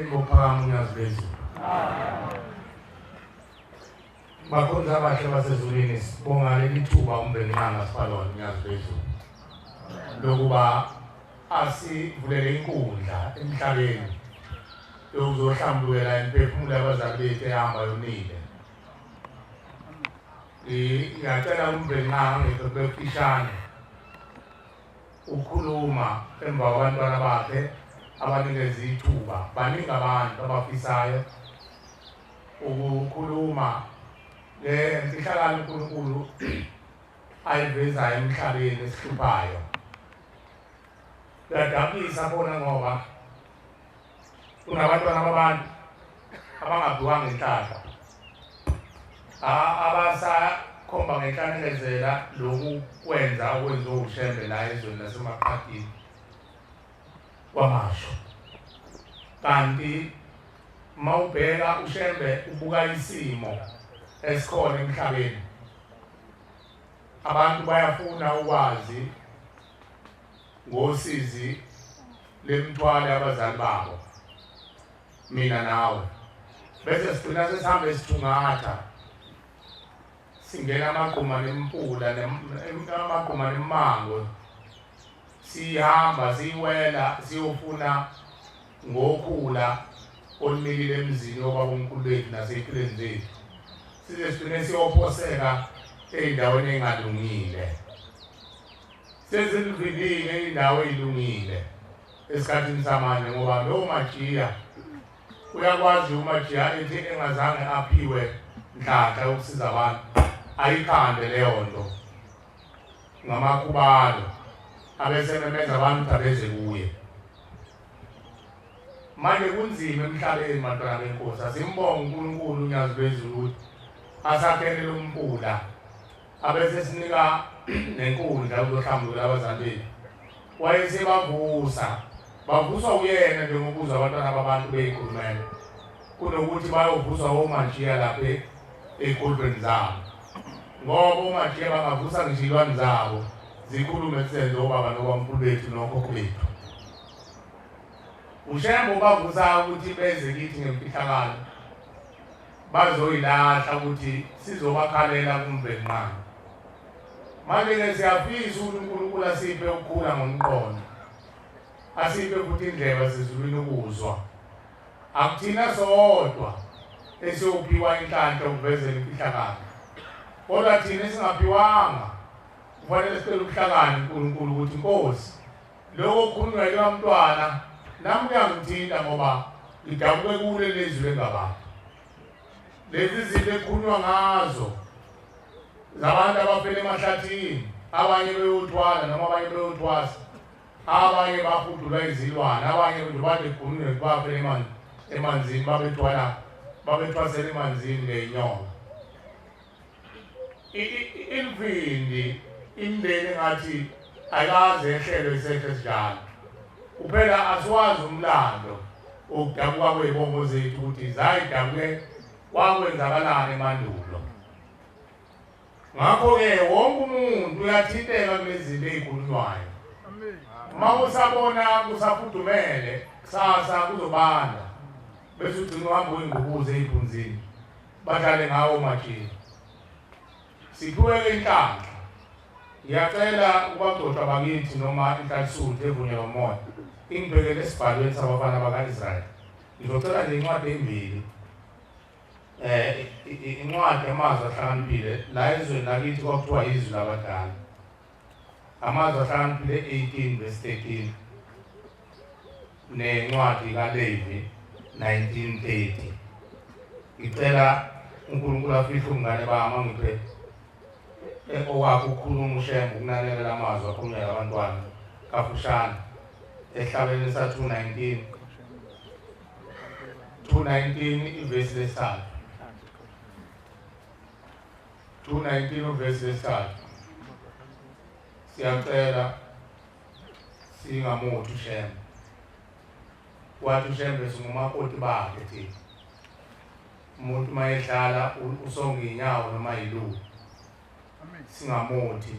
Emophakamu Nyaziphezulu. Bakhonza abahle basezulwini sibonga leli thuba uMbenqanga Siphalwane Nyaziphezulu lokuba asivulele inkundla emhlabeni yokuzohlambulula imphefumulo yabazali bethu ehamba yonile. Ngiyacela uMbenqanga ngekufishane ukukhuluma emva kwabantwana bakhe abanikeza ithuba. Baningi abantu abafisayo ukukhuluma ngenhlalakalo uNkulunkulu ayivezayo emhlabeni esihluphayo. Kuyadabulisa bona ngoba kunabantwana babantu abangabhiwanga inhlahla abasakhomba ngenhlanezela lokhu okwenziwa uShembe la ezweni lasemaqhadini kwamasho. Kanti mawubheka uShembe ubuka isimo esikhona emhlabeni, abantu bayafuna ukwazi ngosizi lemthwalo yabazali babo, mina nawe, bese sigcina sesihambe sithungatha singena amagquma nempula amagquma nemango, sihamba siwela siyofuna ngokhula olumilile emzini wobabunkulu bethu nasey'mpilweni zethu, size sigcine siyophoseka ey'ndaweni ey'ngalungile. Sezilivilile iy'ndawo ey'lungile esikhathini samanje ngoba lo Mjiya uyakwazi uMjiya ethi engazange aphiwe nhlanhla yokusiza abantu ayikhande leyo nto ngamakhubalo abese memeza abantu abeze kuye. Manje kunzima emhlabeni bantwana benkosi, asimbonge uNkulunkulu uNyaziphezulu ukuthi asakhelele umpula abese sinika nenkundla yokuhlambulula abazali bethu. Wayesebavusa bavuswa uyena njengokuza abantwana babantu beyikhulumela kunokuthi bayovuswa oMjiya lapha ey'kolweni zabo, ngoba oMjiya bangavusa ngizilwane zabo zikhulume sizenze obaba nobamkhulu bethu nokhokho bethu. uShembe ubavusa ukuthi beze kithi ngemfihlakalo bazoyilahla ukuthi sizobakhalela kuMbenqanga. Manje-ke siyafisa ukuthi uNkulunkulu asiphe ukukhula ngomqondo, asiphe futhi indlebe sezulwini ukuzwa. Akuthina sodwa esiyophiwa inhlanhla ukuvezela imfihlakalo, kodwa thina esingaphiwanga kufanele sicele ubuhlakani uNkulunkulu ukuthi Nkosi, lokho okukhulunywa yilo mntwana nami kuyangithinta ngoba ngidabuke kule lezwi lengabantu. Lezi zinto ekhulunywa ngazo zabantu abafela emahlathini, abanye beyothwala noma abanye beyothwasa, abanye bahudulwa izilwane, abanye bade khulunywe bafela emanzini babethwasela emanzini ngey'nyoka. Imvindi imndeni engathi ayikaze ehlelwe isehlo esinjalo. Kuphela asiwazi umlando ukudabuka kwey'bongo zethu ukuthi zayidabuke kwakwenzakalani emandulo. Ngakho-ke wonke umuntu uyathinteka kulezi zinto ey'khulunywayo. Uma usabona kusafudumele kusasa kuzobanda bese ugcina uhamba uy'ngubuze ey'phunzini badlale ngawo oMjiya. Siphiwe-ke inhlanhla, ngiyacela ukagcotshwa bakithi noma inhlanhla evunyelwa umoya ingibhekele esibhalweni sabafana baka-Israyeli. Ngizocela nje incwadi ezimbili, incwadi Amazwi Ahlakaniphile la ezweni lakithi kwakuthiwa izwi labadala. Amazwi Ahlakaniphile 18:13 nencwadi kaLevi 19:30. Ngicela uNkulunkulu afihle umngane bami angiphe okwakho ukukhuluma uShembe ukunakekela amazwi akhulunywa abantwana kafushane ehlabeni sa-2:19 ivesi lesithathu. 2:19 uvesi lesithathu. Siyacela singamuthi uShembe. Wathi uShembe singumakoti bakhe thina. Umuntu uma edlala usonga iy'nyawo noma yiluphi, singamuthi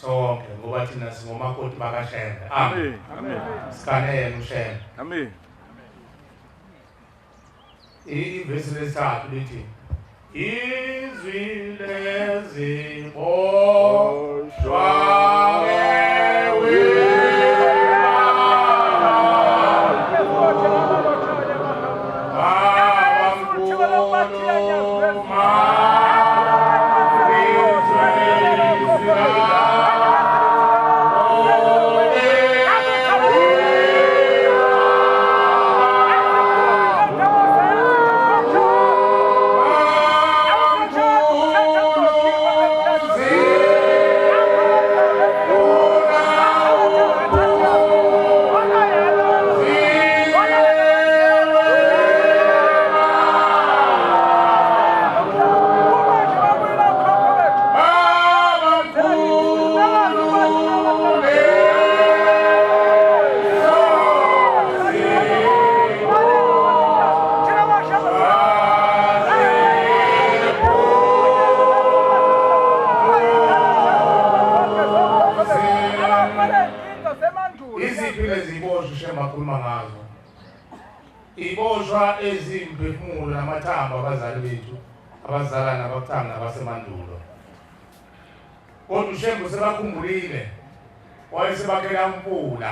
sonke ngoba thina singomakoti bakaShembe. Amen. Amen. Sikanele uShembe. Amen. ivesi lesithathu lithi izwi leziboshwa iboshwa ezimphefumulo namathambo abazali bethu abazalana nabakuthanga abasemandulo. Kodwa uShembe sebakhumbulile wayesebakhela umpula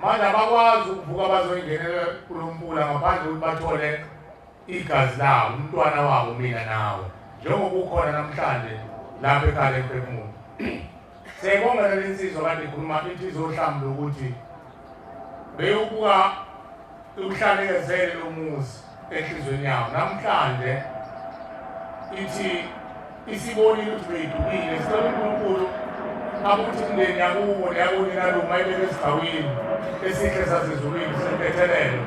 manje abakwazi ukuvuka bazoyingenela kulo mpula ngaphandle ukuthi bathole igazi lawo umntwana wabo mina nawe njengoba ukhona namhlanje lapha ekhaya lemphefumulo. Siyabonga lensizwa kade ikhuluma ithi izohlamba ukuthi beyokuka ukuhlanekezele lomuzi enhlizweni yawo namhlanje ithi isibonile ukuthi beyidukile sicela uNkulunkulu akuthi umndeni yakubo neyakuni naluma ibeke esigawini esihle sasezulwini sempethelelo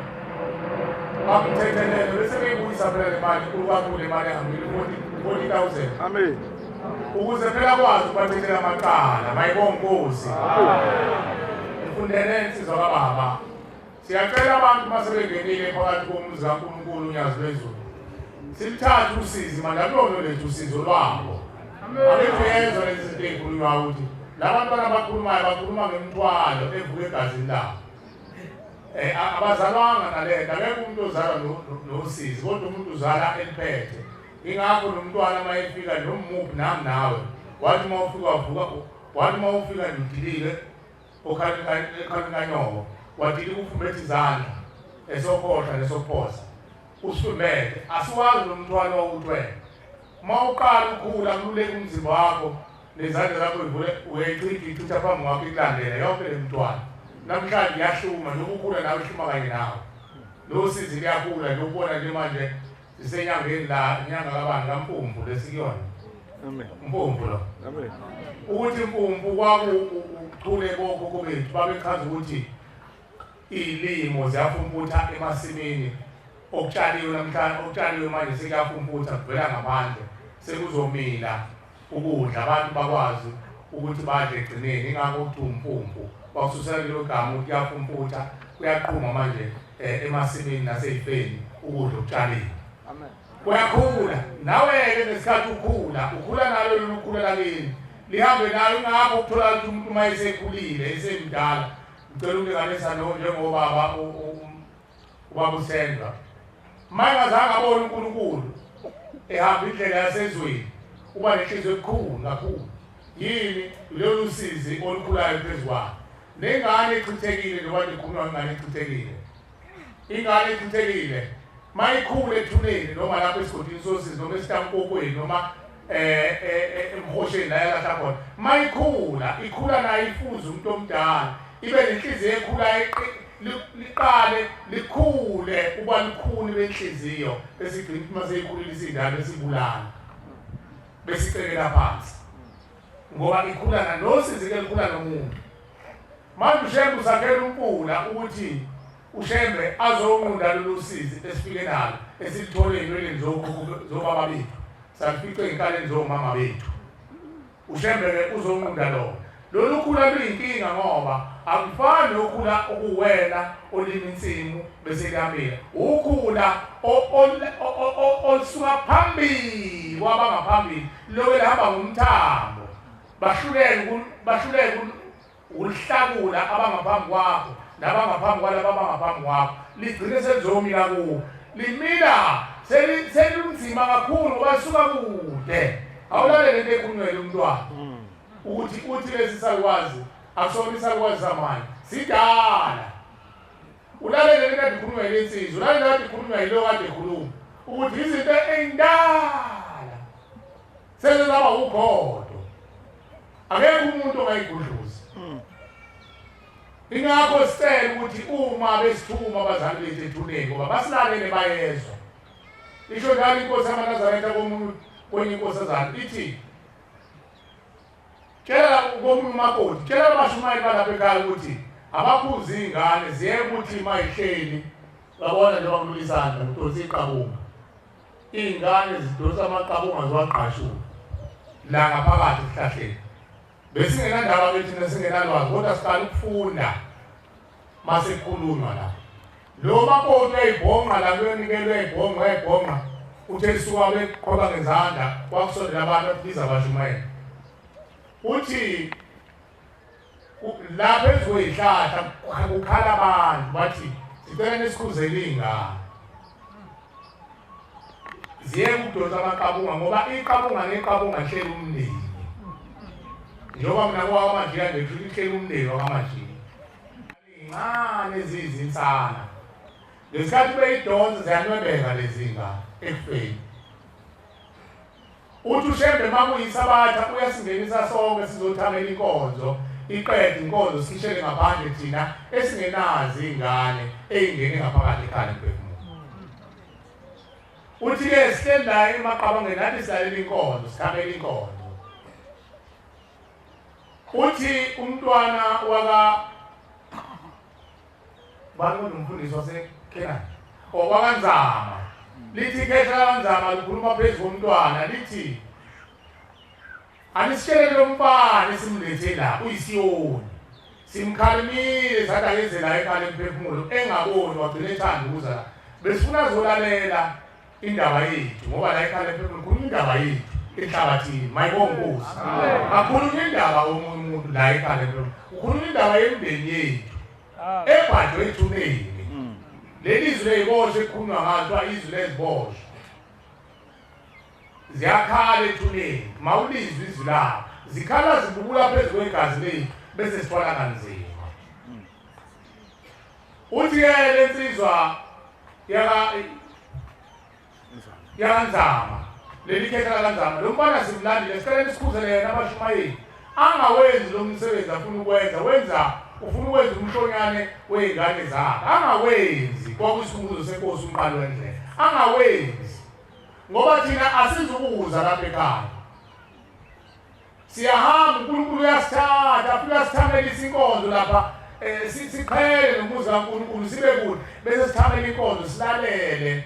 bakuthethelele bese beyibuyisa phela le mali nkulu kakhulu imali ehambile 40,000 amen ukuze phela kwazi ukubathethela amacala mayibonga Nkosi ifundele insizwa kababa. Siyacela abantu masebengenile phakathi komuzi kaNkulunkulu unyazi lwezulu silithathe usizi manje akulono lethu usizo lwabo. Abethu yenza lezi zinto ey'khulunywa ukuthi labantwana abakhulumayo bakhuluma ngemithwalo evuka egazini labo. Abazalwanga nalento akekho umuntu ozalwa nosizi kodwa umuntu uzala eliphethe. Ingakho nomntwana uma efika nomuphi nami nawe wathi uma ufika wavuka wathi uma ufika ndidilile okhalini kanyoko wadili kufumbethe izandla esokhohla nesokuphosa usifumete asiwazi lo mthwalo wawuthwele. Uma uqala ukhula kululeka umzimba wakho nezandla zakho ivule uyayichitha phambi kwakho ikulandele yonke le mthwalo. Namhlanje iyahluma nokukhula nawe uhluma kanye nawe lo sizi liyakhula lokubona nje manje sisenyangeni la inyanga kabani kaMfumfu lesikuyona. Amen. Mfumfu lo. Amen. Ukuthi Mfumfu kwakuchule kokho bethu babechaza ukuthi ilimo ziyafumputha emasimini okutshaliwe namhlanje okutshaliwe manje sekuyafumputha kuvela ngaphandle sekuzomila ukudla abantu bakwazi ukuthi badle egcineni. Ingakho ukuthi umfumfu bakususela lelo gama ukuthi kuyafumputha kuyaqhuma manje emasimini nasey'feni ukudla okutshaliwe. Amen. Kuyakhula nawe-ke ngesikhathi ukhula nalo lolu ukhula lakini lihambe nayo. Ingakho ukuthola ukuthi umuntu uma esekhulile esemdala ngicela ukulinganisa njengobaba ubaba uSendwa mayengazange abone uNkulunkulu ehamba indlela yasezweni uba nenhliziyo ebukhulu kakhulu. Yini lolu sizi olukhulayo phezu kwakhe nengane echithekile njengoba likhulunywa ingane echithekile. Ingane echithekile mayikhule ethuneni noma lapho esigodini sosizi noma esitankokweni noma emhosheni la yalahla khona mayikhula ikhula nayo ifuze umuntu omdala ibe nenhliziyo ekhula liqale likhule uba likhuni benhliziyo besigcina ukuthi maseyikhulile isindalo esibulala besicekela phansi ngoba ikhula nosizi ke likhula nomuntu. Manje uShembe usakhela umpula ukuthi uShembe azonqunda lolu sizi esifike nalo esilithole ey'nweleni zobaba bethu salifice ey'nkaleni zomama bethu. uShembe-ke uzonqunda lolu khula luyinkinga ngoba akufani nokhula okuwena olima insimu bese kuyamila. Ukhula olusuka phambili kwabangaphambili loke lihamba ngomthambo bahluleke ukuhlakula abangaphambi kwakho nabangaphambi kwalabo abangaphambi kwakho ligcine selizomila kuwo limila selunzima kakhulu ngoba suka kude awulalele into ekhulunywa umntwana ukuthi uthi lesi salukwazi akusona isalukwazi samanje sidala ulalele into ekhulunywa yensizwa ulalele into ekhulunywa yilo kade ekhuluma ukuthi izinto endala sezaba ukhodo akekho umuntu ongayigudluza ingakho sicela ukuthi uma besithuma abazali bethu ethuneni ngoba basilalele bayezwa isho njalo inkosi yamaNazaretha kwenye inkosazana ithi tshela komunye umakoti tshela abashumayeli balapha ekhaya ukuthi abakhuzi ingane ziye ukuthi mayihleli babona njengoba kulisandla kudonsa iqabunga iy'ngane zidonsa amaqabunga ziwaqashula la ngaphakathi esihlahleni besingenandaba ke thina singenalwazi kodwa siqala ukufunda mase kukhulunywa la lo makoti uyayibhonqa la kuyonikelwe uyayibhonqa uthe lisuka beqhoba ngezandla kwakusondela abantu abiza abashumayeli uthi lapha ezikwey'hlahla kukhala abantu bathi sicela nesikhuzele iy'ngane ziye ukudonsa amaqabunga ngoba iqabunga neqabunga hleli umndeni njengoba mina kwakaMajiya nje hleli umndeni wakaMajiya iy'ncane eziyizinsana ngesikhathi beyidonsa ziyanwebeka lezi ngane ekufeni uthi ushembe uma kuyisabatha uyasingenisa sonke sizothamela inkonzo iqede inkonzo sikhishele ngaphandle thina esingenazi iy'ngane ey'ngene ngaphakathi ekhaya lemphefumulo uthi-ke sihleli la emaqabangeni nathi silalela inkonzo sithamela inkonzo uthi umntwana bani umfundisi waseKenani wakwaNzama lithi ikhehla lakanzama likhuluma phezu komntwana lithi anisitshelele lo mfana esimlethe la uyisiyoni simkhalimile sathi akenze la ekhaya lemphefumulo engaboni wagcina ethanda ukuza la besifuna azolalela indaba yethu ngoba la ekhaya lemphefumulo kukhulunywa indaba yethu enhlabathini mayibonge Nkosi kakhulunywa indaba yomunye umuntu la ekhaya lemphefumulo kukhulunywa indaba yemindeni yethu ebhajwe ethuneni leli izwi ley'boshwa ekhulunywa ngathiwa izwi leziboshwa ziyakhala ethuneni mawulizwe izwi labo zikhala zibubula phezu kwegazi lethu bese sithwala kanzima uthi-ke le nsizwa yakanzama leli khehla lakanzama lo mfana simlandile siceleni sikhuzele yena abashumayeli angawenzi lo msebenzi afuna ukwenza ufuna ukwenza umhlonyane wey'ngane zakhe angawenzi kwakuyisikhumbuzo senkosi umqali wendlela angawenzi ngoba thina asizukuza lapha ekhaya siyahamba uNkulunkulu uyasithatha afike asithamelise inkonzo lapha siqhele nomuzi kaNkulunkulu sibe kude bese sithamela inkonzo silalele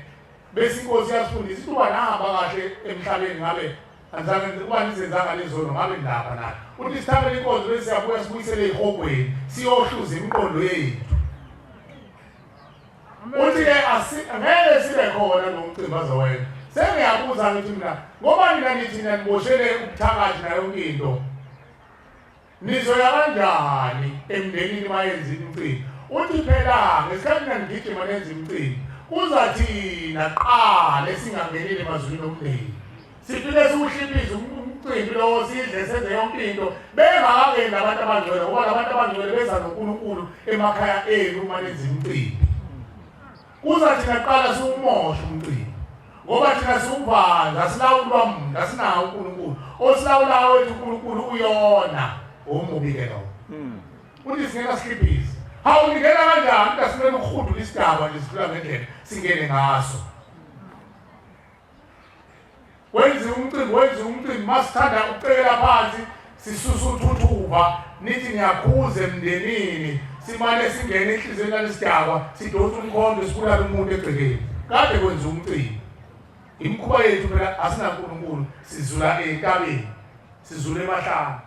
bese inkosi yasifundisa ithi uba nahamba kahle emhlabeni ngabe anzange kuba nizenzanga lezono ngabe ndapha naye uthi sithamele inkonzo bese siyabuya sibuyisele ey'hogweni siyohluza imiqondo yethu uthi-ke ngeke sibe khona nomcimbi azowena sengiyabuza ngithi mina ngoba nina nithi niboshele ubuthakathi nayo yonke into nizoya kanjani emndenini mayenza imicimbi uthi phela ngesikhathi mina ngigijima nenza imicimbi kuzathina qala singangenile emazwini omndeni sifike siwuhliphize umcimbi lowo sidle senze yonke into bengakangeni labantu abangcwele ngoba labantu abangcwele beza noNkulunkulu emakhaya enu uma nenza imicimbi kuzathina qala siwumoshe umcimbi ngoba thina siwuvanza asilawulwa muntu asinawo uNkulunkulu osilawulayo wethu uNkulunkulu uyona omubi-ke lowo uthi singena sihliphize hawu ningena kanjani ukuthi asimele ukurhudula isidaba nje sidlula ngendlela singene ngaso wenziwe umcimbi masithanda ukucekela phansi sisusa uthuthuva nithi ngiyakhuza emndenini simane singene enhliziyweni yalesidakwa sidonsa umkhonto sibulala umuntu egcekeni kade kwenziwa umcimbi imikhuba yethu phela asinaNkulunkulu sizula entabeni sizula emahlanga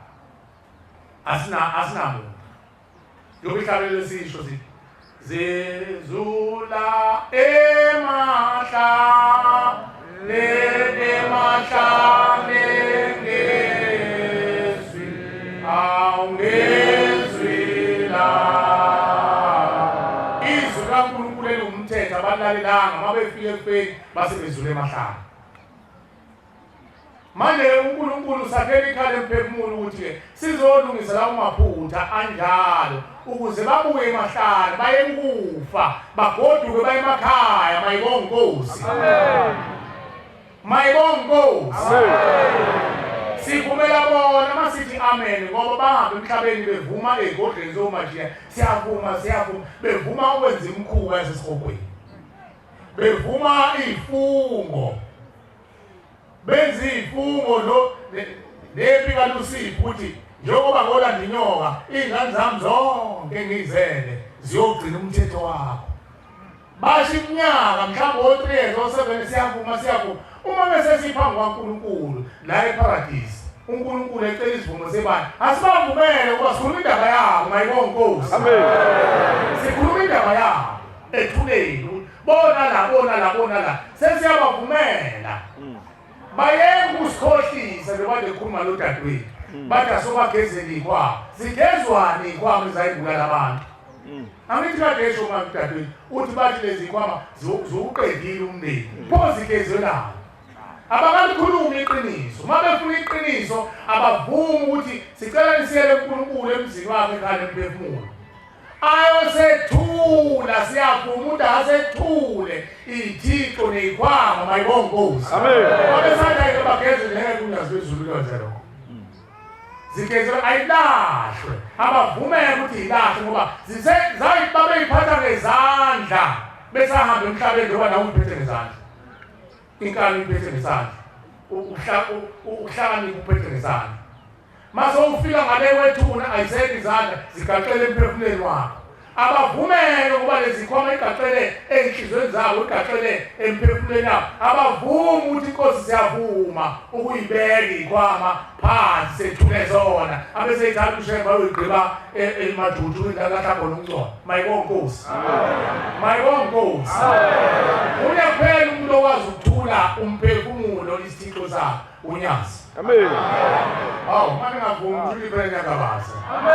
asinamuntu yobe ihlabelo lesisho sithi zezula emahlane ngezwi awungezwi la izwi kaNkulunkulu elingumthetho abantu bangakulalelanga mabefike ekufeni basebezule emahlanga. Manje uNkulunkulu sakhela ikhaya lemphefumulo ukuthi-ke sizolungisa lawo maphutha anjalo ukuze babuye emahlane baye kufa bagoduke baye emakhaya. Mayibonge Nkosi. Mayibonge Nkosi. Sivumela bona masithi amen ngoba bahambe emhlabeni bevuma ey'godleni zomajiya. Siyavuma bevuma ukwenza imikhuba yasesihogweni, bevuma iy'fungo, benza iy'fungo nempi kaLusipho ukuthi njengoba ngolanda inyoka iy'ngane zami zonke ngiyizele ziyogcina umthetho wakho. Basho iminyaka mhlawumbe o-3 years o-7 siyavuma. Uma bese siphambi kwaNkulunkulu la eparadise, uNkulunkulu ecela isivumo sebani, asibavumele ukuba sikhuluma indaba yabo. Mayibonge Nkosi. Amen. Sikhuluma indaba yabo ethuleni. Bona la sesiyabavumela. Bayeke ukusikhohlisa bebade khuluma lo dadewethu. Bathi asobagezela ikhwama. Zigezwane ikhwama ezayibulala abantu. Angithi kade esho manje dadewethu uthi bathi lezi ikhwama ziwuqedile umndeni. Pho zigezelana. Abakalikhuluma iqiniso. Uma befuna iqiniso abavumi ukuthi sicela nisiyele uNkulunkulu emzini wakhe ekhaya lemphefumulo. Ayosethula siyavuma umuntu asethule ithixo neyikhwama. Mayibonge Nkosi. Amen. Abesanda ke bagezele ngeke unyazi bezulu lonke lokho. Zigezela ayilahlwe. Abavumele ukuthi ilahlwe ngoba babeyiphatha ngezandla besahamba emhlabeni ngoba nawe uphethe ngezandla. Inkani uphethe ngezandla. Ukuhlakanipha uphethe ngezandla. Mase ufika ngale wethuna ayiseke izandla zigaqele emphefumulweni wakho. Abavumele ngoba lezi khoma igaqele enhlizweni zabo, igaqele emphefumulweni wabo. Abavumi ukuthi Inkosi siyavuma ukuyibeka ikhwama phansi sethule zona. Abese ithatha ushemba uyigqiba emadudu indakahlabo nomncwa. Mayibonge Nkosi. Mayibonge Nkosi. Une kuphela umuntu okwazi ukuthula umphefumulo isithixo sakhe unyazi. Amen. Manje ngavumi ukuthi liphele nyakabasa. Amen.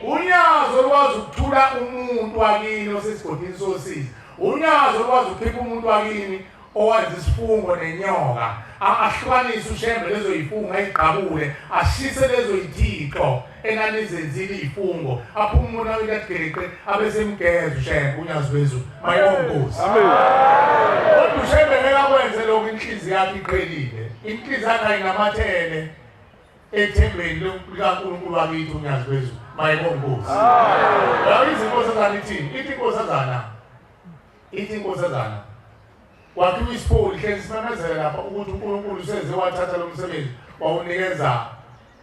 Unyazo olwazi ukuthula umuntu wakini osesigodini sosizi. Unyazo olwazi ukukhipha umuntu wakini owenza isifungo nenyoka. Ahlukanise ushembe lezo yifungo ayigqabule, ashise lezo yithixo enanizenzile ifungo. Aphuma umuntu awikageqe abesemgeza ushembe unyazo wezulu. Mayibonge Nkosi. Amen. Kodwa ushembe ngeke akwenze lokho inhliziyo yakhe iqhelile. Inhliziyo yakhe ayinamathele ethembeni likaNkulunkulu wakithi unyazo wezulu. Mayibonge Nkosi. Yawo izinkosazana ithini? Ithi inkosazana. Ithi inkosazana. Kwakhiwa isipholi hlezi simemezele lapha ukuthi uNkulunkulu useze wathatha lo msebenzi wawunikeza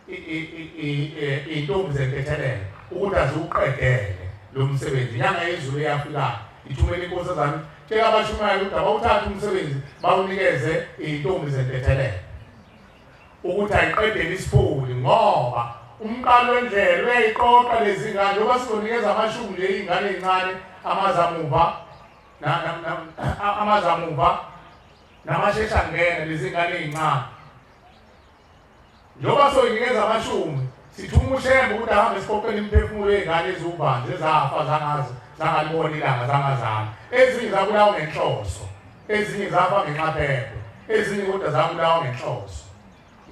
iy'ntombi zenkethelelo ukuthi aziwuqedele lo msebenzi. Inyanga yezulu eyafikayo ithumela inkosazana tshela abashumayeli ukuthi abawuthathe umsebenzi bawunikeze iy'ntombi zenkethelelo ukuthi ayiqedele isipholi ngoba umqalo wendlela uyayiqoqa lezi ngane njengoba sizonikeza amashumi nje iy'ngane ey'ncane amazamuva namashesha ngene lezi ngane ey'ncane. Njengoba soyinikeza amashumi sithuma ushembe ukuthi ahambe esiqoqeni imphefumulo yey'ngane eziwubanzi ezafa zangalibona ilanga zangazana. Ezinye zabulawa ngenhloso, ezinye zafa ngenxa phepho, ezinye kodwa zabulawa ngenhloso.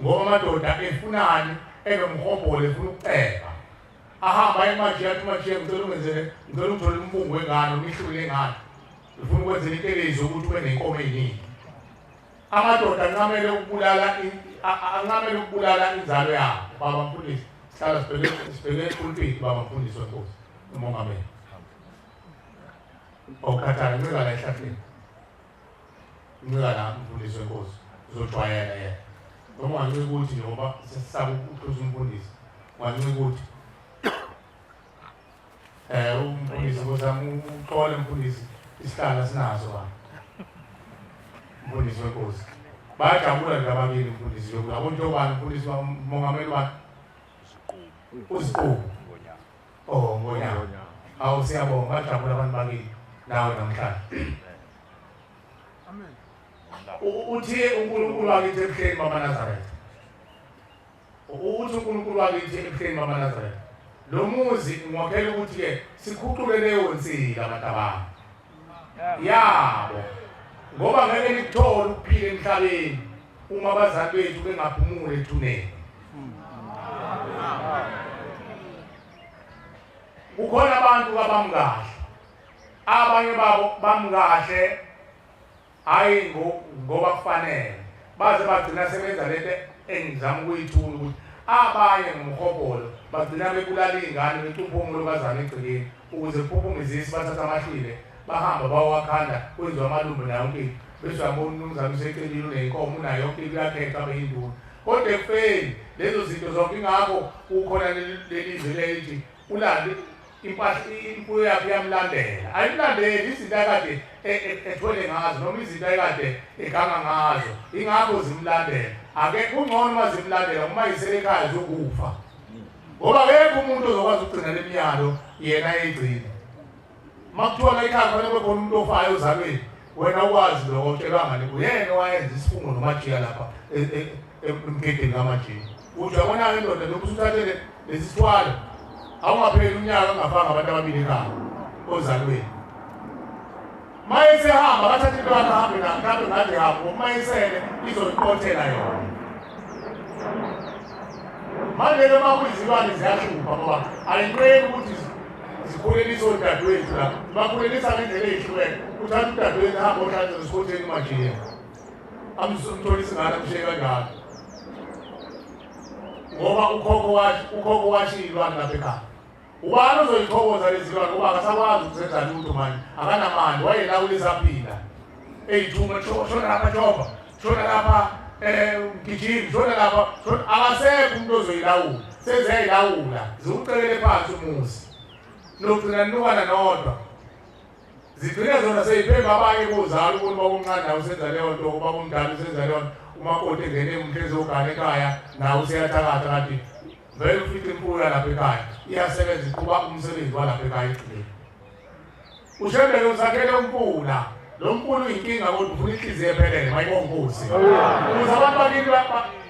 Ngoba amadoda efunani enomhobholo efuna ukuceba. Ahamba emajiya athi umajiya ngicela uthole umbungu wengane umihluko engane. Ufuna ukwenzela intelezi ukuthi ube nenkomo ey'ningi. Amadoda ancamele ukubulala inzalo yabo. Baba Mfundisi, sihlala sibheke epulpiti baba Mfundisi weNkosi uMongameli. Awukhathali ncika la ehlahleni. Ncika la Mfundisi weNkosi uzojwayela yena. Noma ungancika ukuthi njengoba sesisaba ukuhluza umfundisi. Ungancika ukuthi umfundisi kozama uxole mfundisi isihlala sinazo bani. Mfundisi weNkosi. Bayajabula nje ababili mfundisi lokhu. Yabo njengobani mfundisi Mongameli wani? Usiqhubu. Ngonyaka. Awu siyabonga bajabula abantu bakithi nawe namhlanje. Amen. Uthi uNkulunkulu wakithi ebuhleni bamaNazaretha. Uthi uNkulunkulu wakithi ebuhleni bamaNazaretha. Lo muzi ngwakhela ukuthi-ke sikhuqule leyo nsika abantu abami. yabo ngoba ngeke nikuthole ukuphila emhlabeni uma abazali bethu bengaphumule ethuneni. Kukhona abantu abamkahle, abanye babo bamkahle hayi ngoba kufanele baze bagcina sebenza lento engizama ukuyithula ukuthi abanye ngomhobholo bagcina bebulala iy'ngane becuphumulo bazana egcekeni ukuze kuphuphumizise bathatha amahlile bahamba bawakhanda kwenziwa amalumbu nayo yonke into bese uyabona umnumzane usecelile uney'nkomo unayo yonke into uyakhetha abe yinduna kodwa ekufeni lezo zinto zonke ingakho kukhona lelizwe lelithi ulande imfuyo yakhe iyamlandela ayimlandeli izinto akade ethwele ngazo noma izinto ayekade eganga ngazo ingakho zimlandela ake kungcono uma zimlandela uma yisele ekhaya zokufa ngoba akekho umuntu ozokwazi ukugcina le myalo yena eyigcina makuthiwa ekhaya kufanele kube khona umuntu ofayo ozalweni wena ukwazi lokho utshelwa ngani uyena owayenza isifungo nomajiya lapha emgedeni kamajiya uthi uyabona-ke indoda lokhu usuthathele lesi sithwalo awungapheli unyaka ungafanga abantu ababili ekhaya ozalweni mayesehamba bathathe into yakhe ahambe mhlawumbe ngathi hamba mayesele izoyiqothela yona manje-ke makuyizilwane ziyahlupha ngoba ayinqeni ukuthi zikhulelise odadewethu lapha bakhulelisa ngendlela eyihlukene uthatha udadewethu ahamba ohlanze esikhotheni majiya amtholisa ingane amshiye kanjalo ngoba ukhokho washila ilwane lapha ekhaya. Ubani ozoyithokoza lezi lwane ngoba akasakwazi ukuzenza lutho manje akanamandla wayelawula esaphila eyithuma shona lapha Jehova shona lapha mgijimi shona lapha akasekho umuntu ozoyilawula seziyayilawula ziwucekele phansi umuzi nogcina nukana nodwa zigcine zona seyiphemba abanye bozala ubona uba umncane nawe usenza leyo nto uba umdala usenza leyo nto umakoti engene umuntu ezogana ekhaya nawe useyathakatha kanti vele ufihle imfuyo yalapha ekhaya iyasebenza iqhuba umsebenzi walapha ekhaya egcileni ushembeke usakhele umfula lo mfula uyinkinga kodwa ufuna inhliziyo ephelele mayibongosi ukuze abantu bakini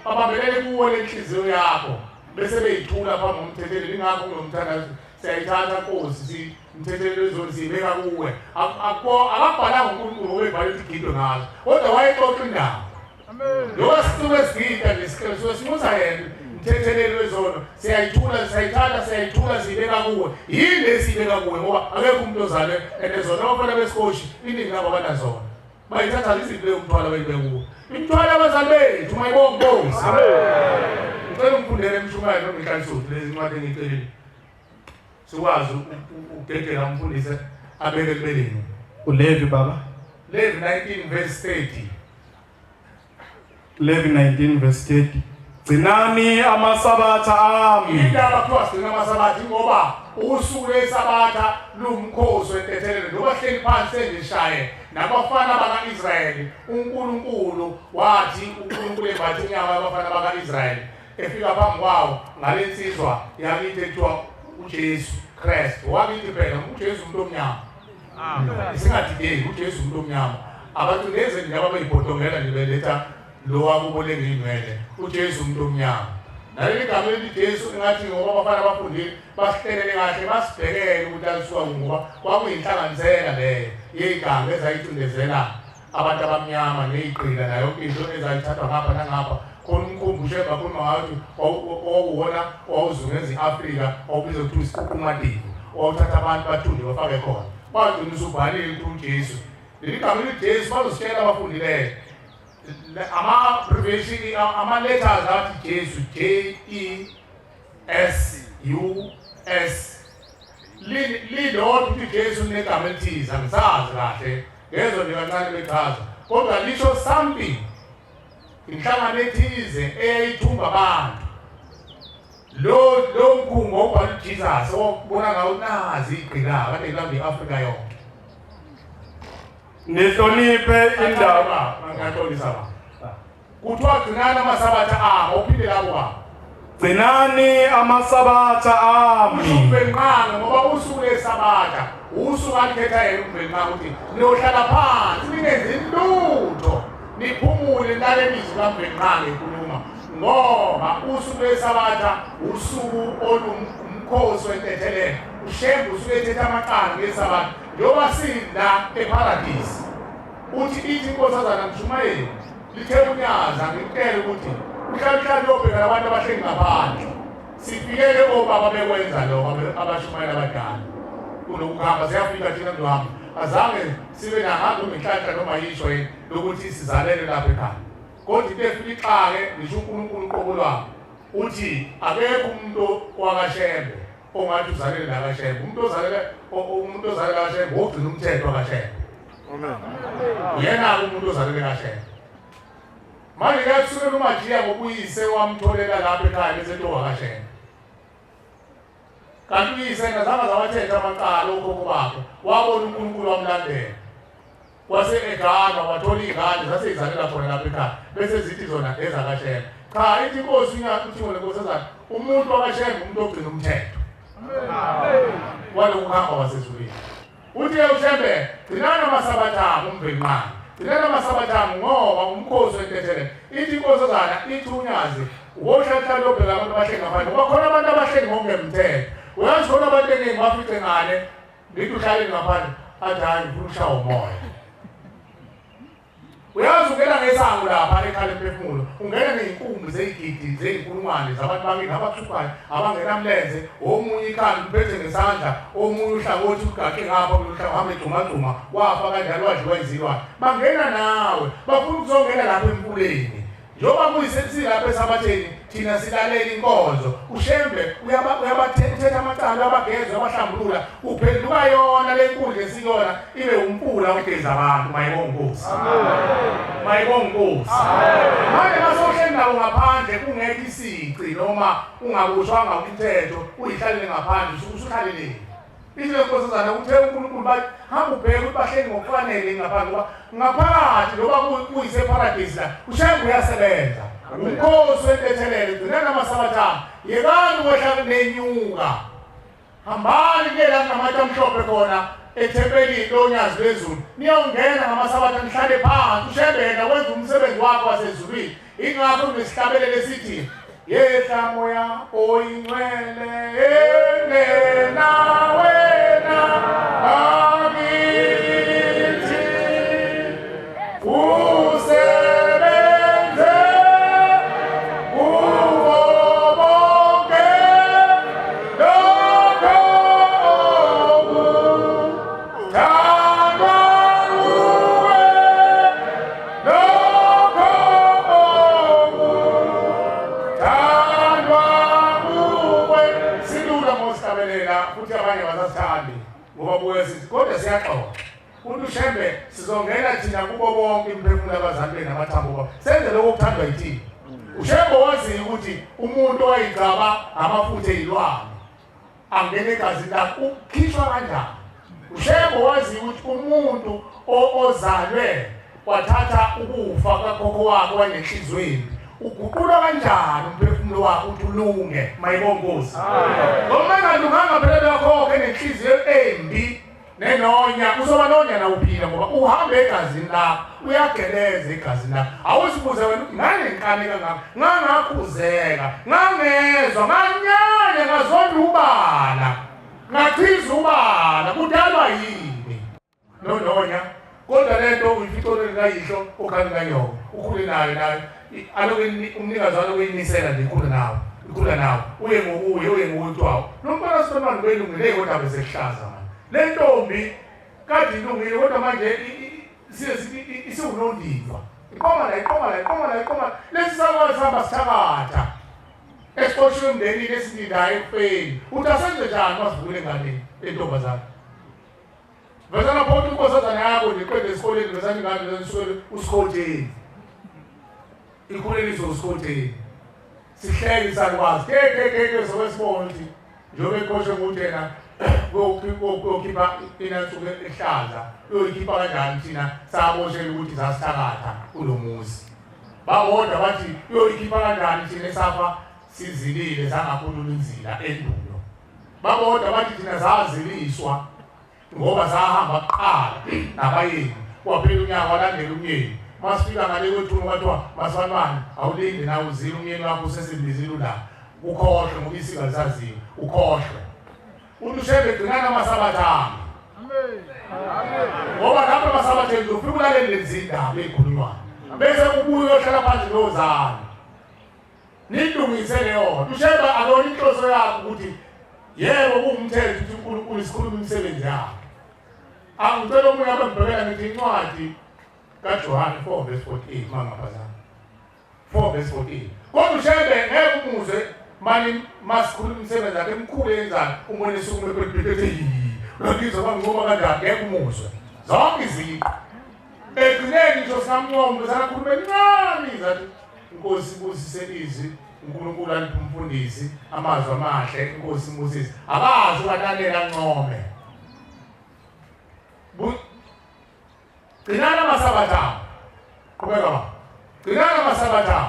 babambelele kuwo le nhliziyo yakho bese beyithula phambi komthetheleli ingakho kunomthandazo siyayithatha Nkosi umthetheleli wezoni siyibeka kuwe akabhalanga uNkulunkulu ngokwebhayibheli igidwe ngazo kodwa wayexoxa indaba ngoba sisuke sigida ngesikelo simusa yena umthetheleli wezono siyayithula siyayithatha siyibeka kuwe yini lesiyibeka kuwe ngoba akekho umuntu ozalwe enezona abafana besikhoshi iningi labo banazona bayithatha izinto leyo umthwalo bayibeka kuwe imithwalo abazali bethu mayibonge Nkosi ngicela umfundele Mshumayeli noma inhlansuthi lezi ncwadi engiyicelile sikwazi ukudedela umfundisi abeke kubeleni uLevi baba Levi 19 verse 30 Levi 19 verse 30 gcinani amasabatha ami indaba kuthiwa sigcina amasabatha ngoba usuku lwesabatha lumkhosi wentethelelo ngoba hleli phansi sendishaye nabafana baka-Israyeli uNkulunkulu wathi uNkulunkulu embathe inyama yabafana baka-Israyeli efika phambi kwawo ngalensizwa yakithi ekuthiwa uJesu Kristu wakithi phela uJesu umuntu omnyama singadideki uJesu umuntu omnyama abantu ngeze njalo bayibhodongela nje beletha lo wakubolenge inwele uJesu umuntu omnyama naleli gama elithi Jesu engathi ngoba abafana abafundile basihlelele kahle basibhekele ukuthi alisuka ngoba kwakuyinhlanganisela leyo yegama ezayicindezela abantu abamnyama neyiqila nayo yonke into ezayithathwa ngapha nangapha khona umkhumbulo bakhuluma ngathi owawuwona owawuzungeza i-Afrika owawubizwa kuthiwa isiqukumatiko owawuthatha abantu bathunde bafake khona bagcina usubhalile ukuthi uJesu leli gama elithi Jesu bazositshela abafundileyo ama-letters athi Jesu J-E-S-U-S lilodwa ukuthi Jesu linegama elithize angisazi kahle ngezo nje kancane bechaza kodwa lisho something inhlangano ethize eyayithumba abantu lo mkhumbo obhala uJesus okubona ngawo nazi igqila kade ilambe iAfrika yonke nihloniphe indaba ngaxolisa ba kuthiwa gcinani amasabatha abo uphinde labo baba gcinani amasabatha ami usubenqanga ngoba usuku lesabatha usuku alikhetha yena ubenqanga ukuthi niyohlala phansi ningenzi lutho niphumule nalelizwi kaMbenqanga enkulumo ngoba usuku lesabatha usuku olumkhosi wentethelelo ushembe usuke ethetha amaqanda ngesabatha yobasinda eparadise uthi ithi inkosazana Mshumayeli lithe unyaza ngimtshele ukuthi uhlala yobheka labantu abahlengi ngaphandle sifikele obaba bekwenza lokho abashumayela abadala kunokuhamba siyafika thina ndohamba azange sibe nahambo ngenhlanhla noma yisho lokuthi sizalele lapha ekhaya kodwa into efika ixake ngisho uNkulunkulu uqobo lwami uthi akekho umuntu wakashembe ongathi uzalele la kaShembe umuntu ozalela kaShembe ogcina umthetho kaShembe amen yena umuntu ozalela kaShembe manje kusuke uMjiya ngokuyise wamtholela lapha ekhaya bese nto kaShembe kanti uyise nazama zawathetha amaqala okhokho bakhe wabona uNkulunkulu wamlandela kwase egana wathola ingane zaseyizalela khona lapha ekhaya bese zithi zona ezakaShembe cha ithi inkosi uthi ngole nkosazana umuntu wakaShembe umuntu ogcina umthetho walokuhamba wasezulwini uthi uShembe gcinana amasabatha umvenqana gcinana amasabatha ngoba umkhosi wentethelele ithi inkosazana ithi unyazi woshaka lobheka abantu abahlengi ngaphandle ngoba khona abantu abahlengi ngokungemthetho uyazi khona abantu eningi bafice ngane lithi uhlaleni ngaphandle athi hayi ngifuna ukushaya umoya uyazi ungena ngesango lapha ekhaya lemphefumulo ungena ney'nkumbi zey'gidi zey'nkulungwane zabantu bakithi abakuhluphayo abangenamlenze omunye ikhanda uphethe ngesandla omunye uhlangothi ugaqe ngapha uhambe egxumagxuma wafa kanjalo wadliwa izilwane bangena nawe bafuna ukuzongena lapha emfuleni njengoba kuyiselapha esabatheni thina silalela inkonzo uShembe uyabathetha amacala abageza abahlambulula uphenduka yona le nkundla esiyona ibe umpula ogeza abantu mayibonga Nkosi mayibonga Nkosi manje masohleli nabo ngaphandle kungekho isici noma ungabushwanga umthetho uyihlalele ngaphandle usukhaleleni ile nkosazana uthe uNkulunkulu bathi hamba ubheke ukuthi bahlengi ngokufanele ngaphandle ngoba ngaphakathi loba kuyise paradise la uShembe uyasebenza umkhosi wentethelele gcinana amasabatha yekani kwehla nenyuka hambani ke la ngamatha amhlophe khona ethempelini lonyazi lwezulu niyongena ngamasabatha nihlale phansi uShembe yena wenza umsebenzi wakhe wasezulwini ingakho nesihlabelele esithi yehla moya oyingcwele engena wena akithi usebenze kubo bonke lokho okuthandwa nguwe lokho okuthandwa nguwe silula ngosihlabelela futhi abanye basasithandi ngoba buye sithi kodwa siyaxoxa uthi uShembe sizongena thina kubo bonke imphefumulo abazali benu namathambo babo senze lokho okuthandwa yithini uShembe wazi ukuthi umuntu owayigcaba amafutha eyilwane angene egazini lakhe ukhishwa kanjani uShembe wazi ukuthi umuntu ozalwe wathatha ukufa kakhokho wakhe wanenhlizweni uguqulwa kanjani umphefumulo wakhe uthi ulunge mayibonga Nkosi noma engalunganga phela lakho enenhliziyo embi nenonya uzoba nonya na uphila ngoba uhamba egazini lakho uyageleza egazini lakho awuzibuze wena ukuthi ngane nkane kangaka ngangakhuzeka ngangezwa nganyanya ngazonda ubala ngachiza ubala kudalwa yini nonya kodwa lento uyifihlole ngayihlo okhani kanyoko ukhule nayo aloke umnikazi walo weyinisela nje ikhula nawe uye ngokuntwawo nombala sibonani belungile kodwa besekuhlaza manje le ntombi kade ilungile kodwa manje isiwunondizwa iqoma la lesi sakwazi sihamba sithakatha esiqoshwe emndenini esilindayo ekufeni uthi asenze njani masivule enganeni entombazane vezana photha unkosazana yakho ndiqede esikoleni vezana ingane zenisuke usikhotheni ikhuleliso usikhotheni sihleke isalukwazi ke sokwesibona ukuthi njengoba eqoshwe nguthi yena kokhipha inansuku ehlaza uyoyikhipha kanjani thina saboshela ukuthi zasithakatha kulomuzi babodwa bathi uyoyikhipha kanjani thina esafa sizilile sangakhulula inzila endulo babodwa bathi thina zaziliswa ngoba sahamba kuqala nabayeni kwaphela unyaka walandela umyeni masifika ngale kwethuna kwathiwa masifana awulinde nawe uzile umyeni wakho usesibizile la ukhohlwe ngoba isika lisaziwe ukhohlwe uthi uShembe gcinana amasabatha ngoba lapha masabathenga ufika ulalela lezindaba ezikhulunywayo bese ubuye ohlala phansi nozana nilungise leyo usheba akona inhloso yakho ukuthi yebo kuwumthetho ukuthi uNkulunkulu isikhuluma imisebenzi yakhe. Angicela omunye abangibhekela ngithi incwadi kaJohane 4:14 mangaphazana 4:14 kodwa ushebe ngeke umuze mani masikhuluma imisebenzi yakhe emkhulu yenzayo umbone sukume kwelibheke ngizwa bangcoba kanjani ngeke umuzwe zonke izinto ekugcineni nje sinamnqomo sakhuluma encane zathi inkosi ibusise izwi uNkulunkulu alipha umfundisi amazwi amahle inkosi imusisi akazi ukalalela ncome gcinana amasabatha qhubeka ba gcinana amasabatha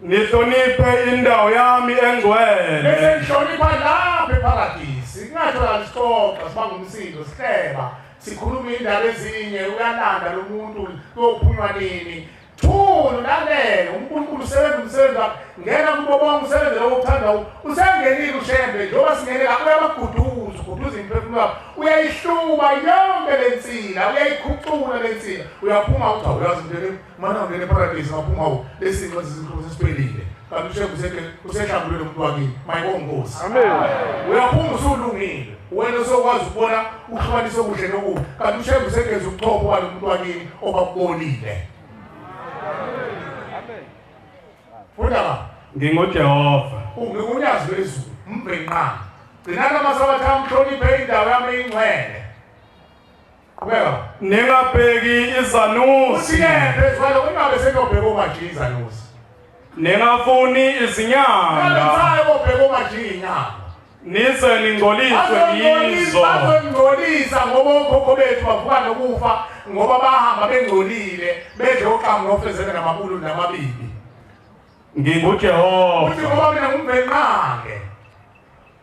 nihloniphe indawo yami engcwele bese nihlonipha lapha eparadisi ngathola isixoxa sibangumsindo sihleba sikhuluma indaba ezinye uyalanda lo muntu uyophunywa nini thulu lalela uNkulunkulu usebenza umsebenzi wakhe ngena kubo bonke usebenze lo uthanda usengenile ushembe njengoba singene la uyabaguduza uguduza imphefumulo yakho uyayihluba yonke lensila uyayikhucula lensila uyaphuma uthi awuyazi into mana ungene eparadise ngaphuma lesinto sesiphelile kanti ushembe usehlambulule umuntu wakini mayibonge Nkosi amen uyaphuma usulungile wena sokwazi ukubona uhlukanise okuhle nokubi kanti ushembe usengeza ubuchopho walo umuntu wakini obabonile. Funda ngingoJehova ungunyazi wezulu umbhenqa gcinana amasabatha amhloniphe indawo yami engcwele qhubeka ningabheki izanusi phezulu ungabe senobheka omajiya izanusi ningafuni izinyanga hayi obheka omajiya inyanga nize ningcoliswe yizo bazongcolisa ngoba okhokho bethu bavuka nokufa ngoba bahamba bengcolile bedle oqhamu nofezele namabulu namabibi. nginguJehova uthi ngoba mina ngumbhenqange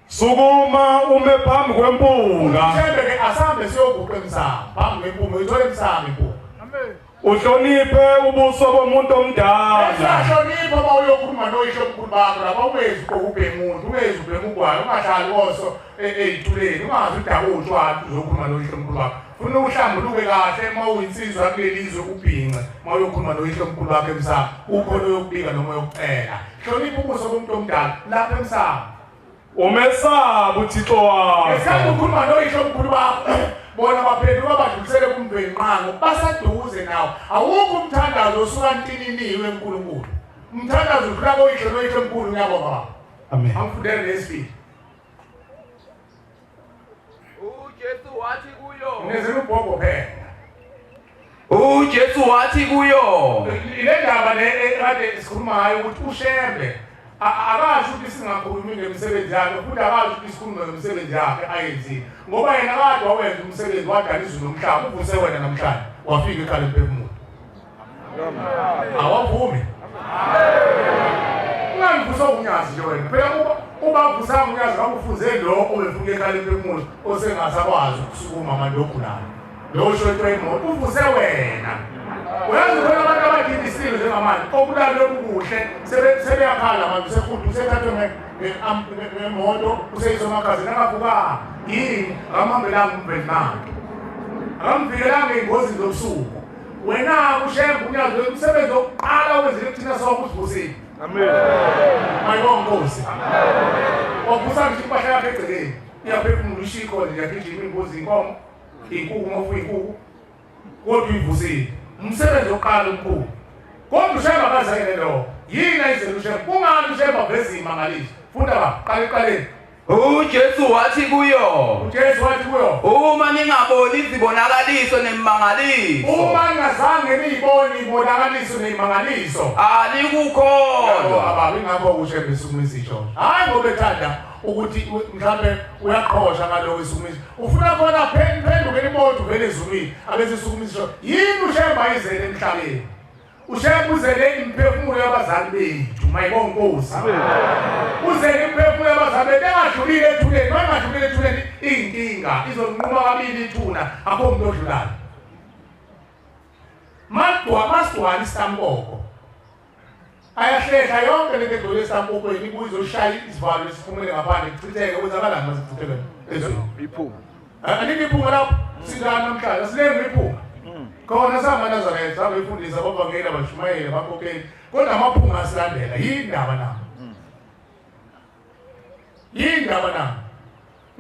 sukuma ume phambi kwempunga uthembeke asambe siyoguqa emsamo phambi kwempunga uyithole emsamo impunga amen uhloniphe ubuso bomuntu omdala uhloniphe uma uyokhuluma noyihlo omkhulu bakho lapha ungezi ukubhema umuntu ungezi ubhema ugwayi ungahlali woso ey'tuleni ungazi udaba utshwala uzokhuluma noyihlo omkhulu bakho funa uhlambuluke kahle uma uyinsizwa kulelizwe ubhinqe uma uyokhuluma noyihlo omkhulu bakho emsamo ukhona uyokubika noma uyokucela hloniphe ubuso bomuntu omdala lapha emsamo umesaba uThixo wakho esikhathi ukhuluma noyihlo omkhulu bakho bona baphenduka badlulisele kumbhenqango basaduze nawo awukho umthandazo osuka ntininiwe enkulunkulu umthandazo udlula koyihlo noyihlo omkhulu ngiyabonga baba amen angifundele nesibili uJesu wathi kuyo ngezela ubhongo phela uJesu wathi kuyo ile ndaba le ekade sikhuluma ngayo ukuthi ushembe akazi ukuthi singakhulumi ngemisebenzi yakhe futhi akazi ukuthi sikhulume ngemisebenzi yakhe ayenzile ngoba yena kade wawenza umsebenzi wadala izulu nomhlaba uvuse wena namhlanje wafika ekhaya lemphefumulo awavumi ungangivusa unyazi nje wena phela uba uvusa unyazi ngakufunze lo obefuke ekhaya lemphefumulo osengasakwazi ukusukuma manje ogulayo lo shotwe imoto uvuse wena uyazi khona abantu abadidisile njengamanje okulala okuhle sebeyakhala manje sefuthi usethathwe ngemoto useyisomakazi nakavuka yini akamhambelanga umbhenqange akamvikelanga ey'ngozini zobusuku wena ushembe unyazi umsebenzi wokuqala wenzile kuthina sonke usivusile amen mayibonge Nkosi wavusa nje impahla yakhe egcekeni iyaphefumula ishikho nje yagijima imbuzi inkomo inkukhu uma ufuya inkukhu kodwa uyivusile umsebenzi oqala omkhulu kodwa ushemba akazayile lo yini ayizele ushemba kungani ushemba veza imangaliso funda ba qale uJesu wathi kuyo uJesu wathi kuyo uma ningaboni izibonakaliso nemimangaliso uma ngazange niyibone ibonakaliso nemimangaliso alikukholwa ababi ngabo ushemba isumisa isho hayi ngoba ethanda ukuthi mhlambe uyaqhosha ngaloko isumisa ufuna khona phenduke imoto vele ezulwini abese isumisa isho yini ushemba ayizele emhlabeni ushemba uzele imphefumulo yabazali bethu mayibonge Nkosi uzele imphefumulo yabazali bethu engadlulile ethuleni engadlulile ethuleni iy'nkinga izonquma kabili ithuna akho umuntu odlulayo masigcwala isitampoko ayahlehla yonke lento edlule esitampokweni ibuye izoshaya isivalo esiphumele ngaphandle kuchitheke kwenzakalani masichitheke ezweni iphuma anike iphuma lapho Sidana namhlanje silenga iphunga. Khona samaNazaretha sabefundisa abavangeli abashumayeli abakhokheli kodwa amaphunga asilandela yindaba nami. Yindaba nami.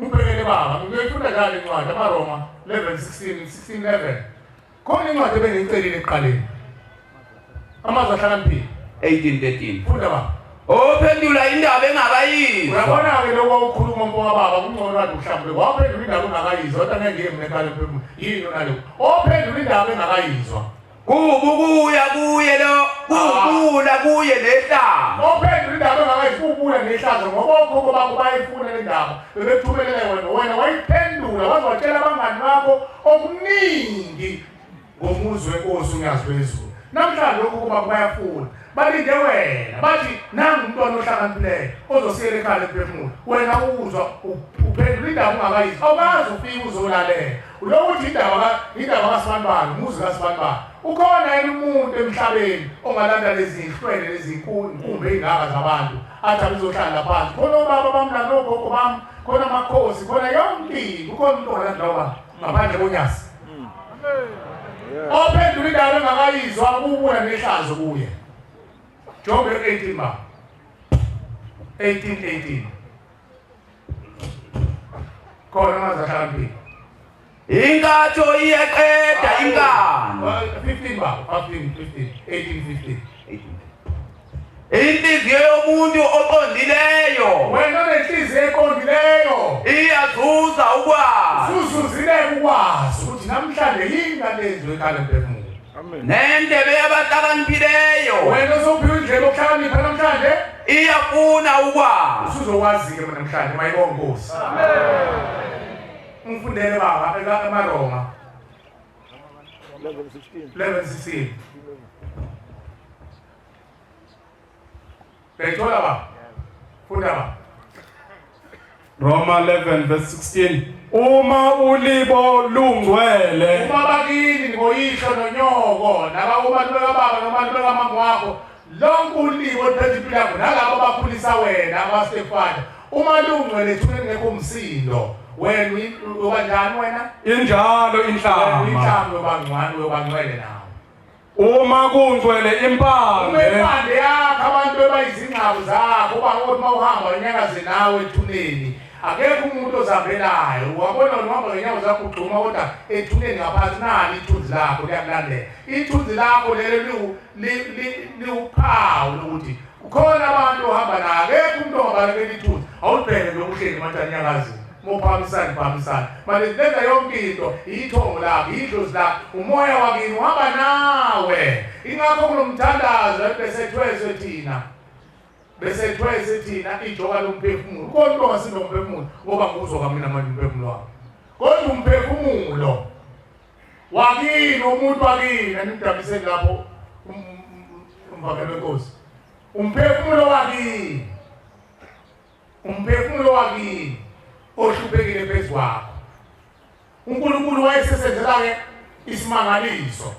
Ngibhekele baba ngifunda njalo incwadi amaRoma 11:16-11. Khona incwadi ebengiyicelile eqaleni. Amazwi ahlakaniphile 18:13. funda baba. Ophendula indaba engakayizwa. Uyabona ke lokho ukukhuluma mfowethu baba kungcono kade mhlawumbe waphendula indaba engakayizwa kodwa ngeke ngiye mina lemphefumulo yini nalokho. Ophendula indaba engakayizwa. Kubuya kuye lo, kubula kuye nehlamba. Ophendula indaba engakayizwa kubuya nehlazo ngoba okhokho bakho bayifuna le ndaba bebethumelele wena wayiphendula wazwatshela abangani bakho okuningi ngomuzi wenkosi unyazi wezulu. Namhlanje lokho kuba bayafuna balinde wena bathi nangu umntwana ohlakaniphileyo ozosiyela ekhaya lemphefumulo wena uzwa uphendula indaba ungakayizwa awukazi ufike uzolalela ulokuthi indaba kaSibanibani umuzi kaSibanibani ukhona yena umuntu emhlabeni ongalanda lezi hlwele lezi inkumbi ezingaka zabantu athi abizohlala phansi khona obaba bamla nogogo bami khona amakhosi khona yonke ukhona umuntu ongalanda obaba ngaphandle konyasi. Ophendula indaba engakayizwa kubuya nehlazo kuye. Job 18 ba 18 khona mazahlambili Inkatho iyeqeda inkani. 15 ba 15 18 Inhliziyo yomuntu oqondileyo wena unenhliziyo eqondileyo iyazuza ukwazi. susuzile ukwazi ukuthi namhlanje yini kanezwe ekhaya lemphefumulo. Nendebe yabahlakaniphileyo Wena usophiwe indlela yokuhlakanipha namhlanje iyafuna ukwazi. usuzokwazi-ke namhlanje mayibonga Nkosi. Ngifundele baba eMaroma 11:16. Beyithola baba. Funda baba. Roma 11:16. Uma ulibo lungcwele Uma bakini ngoyihlo nonyoko nabakubantu bekababa nabantu bekamangu wakho lonke ulibo oluphethe impilo yakho nalabo abakhulisa wena abaStefane uma lungcwele thuleni ngekho umsindo wena ubanjani wena injalo inhlama. inhlamba yobangcwani yobangcwele nawo. Uma kungcwele impande Impande yakho abantu bebayizingcabo zakho ubangothi mawuhamba wenyakaze nawe ethuneni akekho umuntu ozavelayo wabona uhamba ngenyawo zakho ugxuma kodwa ethuneni ngaphansi nali ithunzi lakho liyakulandela ithunzi lakho lelo liwuphawu lokuthi ukhona abantu ohamba nabo akekho umuntu ongabalekela ithunzi awulibheke lokuhleli matanyakazini mophamisani manje lenza yonke into ithongo lakho idlozi lakho umoya wakini uhamba nawe ingakho kunomthandazo besethwese thina ijoka lomphefumulo kodwa ongasinda umphefumulo ngoba nguzwa kamina manje umphefumulo wakho kodwa umphefumulo wakini umuntu wakini animdabiseni lapho umvangelo wenkosi umphefumulo wakini ohluphekile phezu kwakho uNkulunkulu wayesesenzela-ke isimangaliso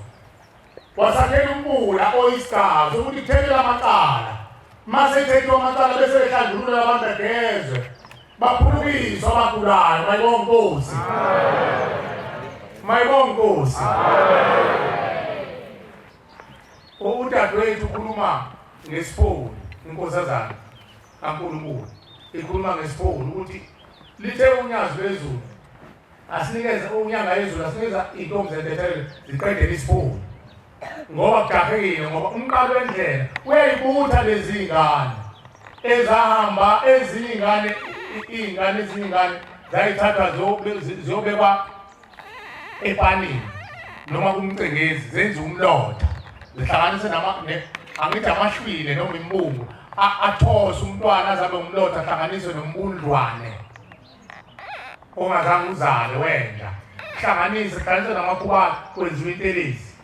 wasakhela umbula oyisigazi ukuthi kuthekela amacala mase ethethiwe amacala bese behlandulula abantu begezwe baphulukiswa abagulayo mayibonga Nkosi mayibonga Nkosi. Udadewethu ukhuluma ngesifoni inkosazana kaNkulunkulu ikhuluma ngesifoni ukuthi lithe unyazi wezulu asinikeze unyanga yezulu asinikeza intombi zentethelele ziqedele isifoni ngoba kujahekile ngoba umqalo wendlela uyayibutha lezi ngane ezahamba izingane zayithatha ziyobekwa epanini noma kumcengezi zenza umlotha zihlanganise angithi amashwile noma imbungu athose umntwana azabe umlotha ahlanganiswe nombundlwane ongazange uzale wenda hlanganise namakhubalo kwenziwa intelezi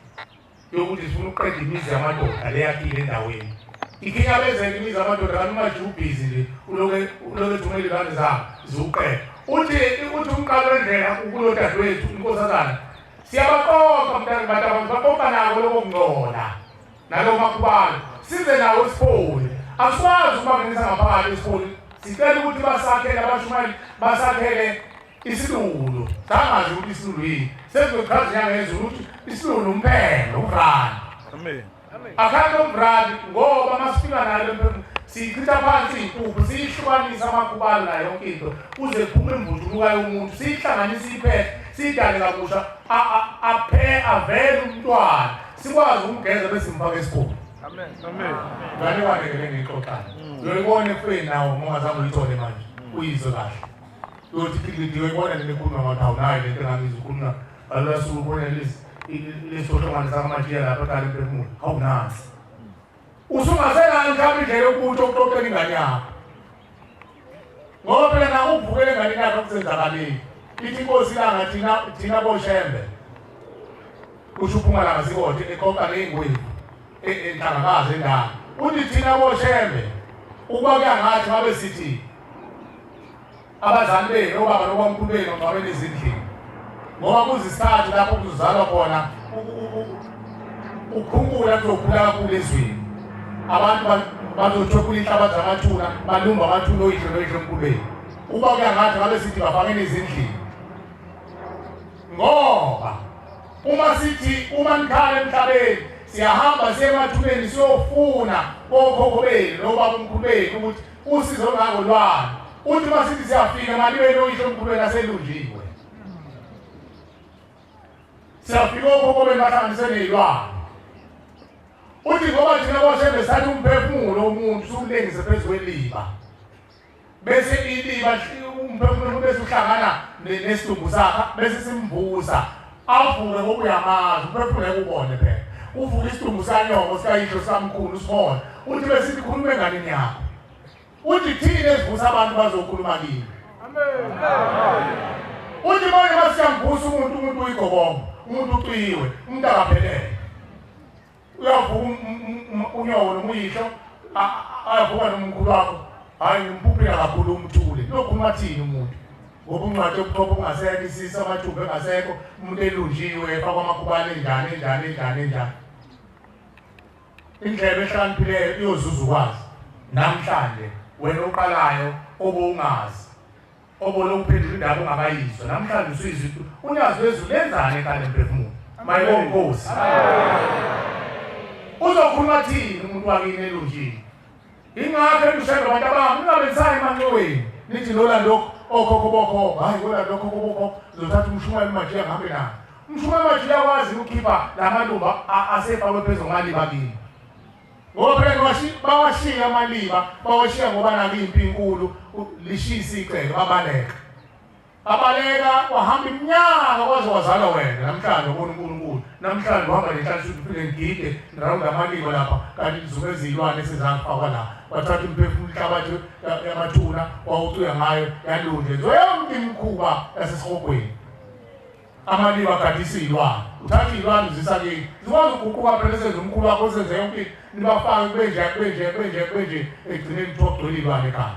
yokuthi sifuna ukuqeda imizi yamadoda leyakhile endaweni ikhinyabezela imizi yamadoda kanti umajubhizi nje uloke ethumele izingane zabo ziwuqeda uthi umqalo wendlela kulodadewethu inkosazana siyabaqoqa mntana bantu abantu baqoqa nako lokho kungcola nalowo makhubalo size nawo isifoni asikwazi ukubangenisa ngaphakathi esifoni sicela ukuthi basakhele abashumayeli basakhele isilulu sangazi ukuthi isilulu yini sezochaza yangezwe ukuthi isilulu umphelo ubrand Amen. akhange ubrand ngoba masifika nayo lemphefumulo siyichitha phansi impuphu siyihlukanisa amakubala nayo yonke into kuze kuphume imvutuluka yomuntu siyihlanganisa iphethe siyidale kabusha avele umntwana sikwazi ukumgeza bese simfaka esikhulu. Amen. Amen. Ngane kwandekele ngixoxana uyoyibona efweni nawo mongazange uyithole manje uyizwe kahle yothi phikidi uyoyibona nemikhuluma ngathi nayo lento engangizikhuluma alasuku ubona lesohlonganisa amajiya lapha kale lemphefumulo awunasi usungasenani mhlawumbe indlela yokuthi okuxoxela ingane yakho ngoba phela naku ukuvukela engane yakho akusenzakaleni ithi inkosi ilanga thina boshembe kusho uPhumalanga sikode eqoqa ngengwevu enhlangakazi endala uthi thina boshembe ukuba kuyangathi ngabe sithi abazali benu obaba nobamkhulu benu ngcwabeni ezindlini ngoba kuzisikhathi lapho kuzalwa khona ukhumbula kuzokhula kakhulu ezweni abantu bazothwebula inhlabathi zamathuna balumba amathuna oyihlo noyihlo emkhulweni uba kuyangathi ngabe sithi bafakeni ezindlini ngoba uma nikhala emhlabeni siyahamba siye emathuneni siyofuna kokhokho benu nobaba omkhulu benu ukuthi usizo olungako lwani uthi masithi siyafika mali benu oyihlo emkhulweni aselunjiwe siyafika okhokho benu bahlanganise ney'lwane uthi ngoba thina boshembe sathi umphefumulo womuntu suwulengise phezu kweliba bese iliba umphefumulo bese uhlangana nesidumbu sakhe bese simvusa avuke ngokuyamazi umphefumulo ekubone phela uvuka isidumbu sanyoko sikayihlo samkhulu sibone uthi bese sikhulume nganini yakho uthi thina esivusa abantu bazokhuluma kini. Amen. Uthi manje masiyamvusa umuntu uyigobongo umuntu uqiwe umuntu akaphelele uyavuka unyowo nomuyihlo ayavuka nomkhulu wakho hayi ngimpuphela kakhulu umthule lokhuluma thini umuntu ngoba uncwadi yobuthopho kungasekho isisa amathumbu engasekho umuntu elunjiwe efakwa amakubala enjani indlebe ehlakaniphileyo iyozuza ukwazi namhlanje wena oqalayo obungazi obulokuphendula indaba ongakayizwa namhlanje usizwe unyazi wezulu lenzani ekhaya emphefumulo mayibonge Nkosi. Uzokhuluma thini umuntu wakini elunjini ingakho elushela abantu abami ningabenzayo emanxiweni nithi lolando okhokho bokhokho hayi lolando okhokho bokhokho zothatha Mshumayeli Mjiya ngihambe naye Mshumayeli Mjiya kwazi ukukhipha lamalumba asefakwe phezu kwamaliba kini ngoba phela bawashiya amaliba bawashiya ngoba nakimpi inkulu lishisa iceke babaleka wahamba iminyaka kwaze wazala wena namhlanje ubona uNkulunkulu namhlanje uhamba nenhlanhla uphile ngide ndawonga amaliba lapha kanti izuke ezilwane esezangifakwa la wathatha imphefumulo inhlabathi yamathuna wawucuya ngayo yalunje yonke imikhuba yasesihogweni amaliba kanti isilwane uthatha ilwane uzisa kini zikwazi ukuguquka phela senze umkhulu wakho senze yonke nibafake kwenje egcineni thogcwele ilwane ekhaya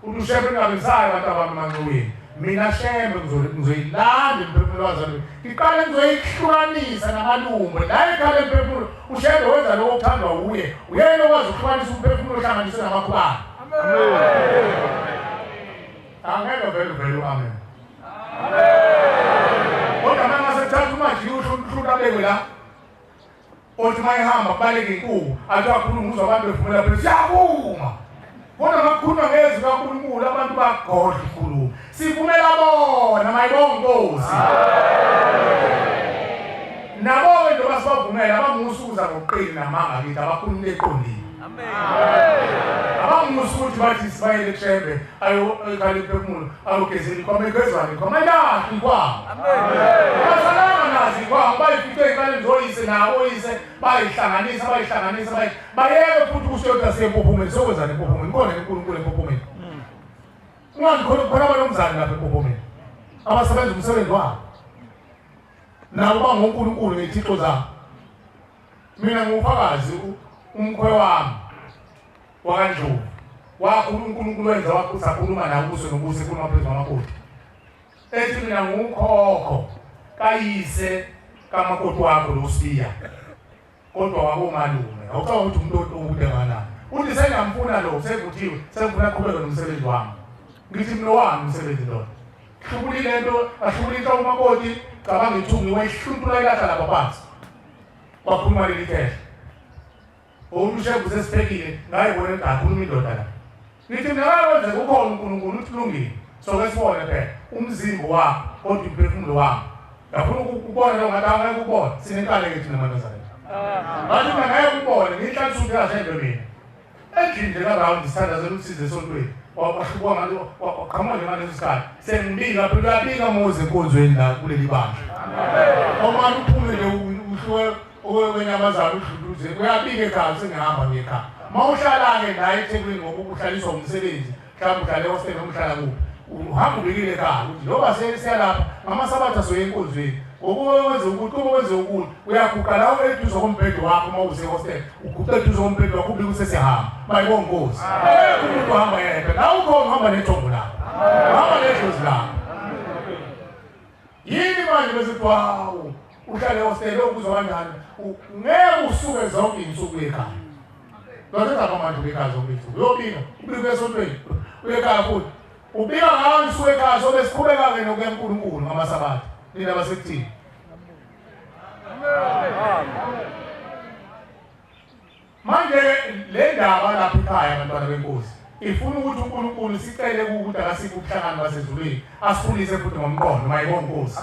ushembe ningabenzayo abantu abami manxiweni mina shembe ngizoyilanda imphefumulo wazalwe ngiqale ngizoyihlukanisa namalumbe la ekhaya emphefumulo ushembe wenza lokho okuthandwa uye uyena okwazi ukuhlukanisa umphefumulo ohlanganiswe namakhubala. Amen. Angeke vele amen. Kodwa manje sethatha uMajiya uhlunhluka abekwe la othi mayihamba kubaleke inkulu athi wakhuluma uzwa abantu bevumela phela siyavuma kodwa makukhuluma ngezwi kaNkulunkulu abantu bagodla ukhuluma sivumela bona mayibonge Nkosi. Nabo nje basivumela abamusukuza ngoqili namanga kithi abakhuluma eqondile. Amen. Abamusukuza ukuthi bathi sibayele kushembe ayo ekhaya emphefumulo ayogezela ikhoma egezwane ikhoma yakhe kwabo. Amen. Basalama nazi kwabo bayifice ekhaya ngizoyise nawo oyise bayihlanganisa bayeke futhi kusiyodwa sempophomeni sokwenza nempophomeni ngone uNkulunkulu empophomeni. Ngani khona abanomzane lapha empophomeni abasebenza umsebenzi wabo nabo bangoNkulunkulu ngethixo zabo. Mina ngufakazi umkhwe wami wakandlovu wakhuluma uNkulunkulu wenza wakhuluma nakuso nobuso ekhuluma phezu kwamakoti ethi mina ngukhokho kayise kamakoti wakho loSiya kodwa wabomalume awucabanga ukuthi umuntu okude nganani uthi sengamfuna lo sekuthiwe sengifuna aqhubeke nomsebenzi wami ngithi mina wami umsebenzi lo hlubulile into ahlubulisa umakoti cabanga ithungi wayihluntula ilahla lapha phansi kwakhuluma leli khehla uMshumayeli usesibhekile ngayibona ngakhuluma indoda la ngithi ngakwenze kukhona uNkulunkulu uthi kulungile soke sibone phela umzimba wakho kodwa umphefumulo wakho ngafuna ukubona lo ngathi angeke ukubone sinenkale ke thina manazana bathi ngeke ukubone ngihlalisa ukuthi asende mina endlini nje karound sithandazela usize esontweni wabahlubuka ngathi waqhamuka nje ngaleso sikhathi sengibika phela uyabika muze enkonzweni la kuleli bandla omani uphumele uhluwe okwenyamazana udluluze uyabika ekhaya sengihamba ngekhaya mawuhlala-ke naye eThekwini ngoba uhlaliswa umsebenzi mhlawumbe uhlale hostel noma uhlala kuphi uhamba ubikile ekhaya ukuthi loba siyalapha ngamasabatha soye enkonzweni ngokuwenze ukuthi uma wenze ukuthi uyaguqa la eduze kombhede wakho uma use-hostel uguqa eduze kombhede wakho ubike usesihamba mayibonga Nkosi umuntu uhamba yedwa nawe ukhona uhamba nethombo lakho uhamba nedlozi lakho yini manje besithi wawu uhlale hostel okuzwa kanjani ngeke usuke zonke iy'nsuku ekhaya Nothetha manje ubekhaya zonke iy'nsuku uyobika ubike esontweni uyekhaya futhi ubika ngawo isuku ekhaya sobe siqhubeka-ke nokuya kuNkulunkulu ngamasabatha nina basekuthini manje le ndaba lapha ekhaya abantwana benkosi ifuna ukuthi uNkulunkulu sicele ukuthi akasiphe ubuhlakani basezulwini asifundise futhi ngomqondo mayibonga Nkosi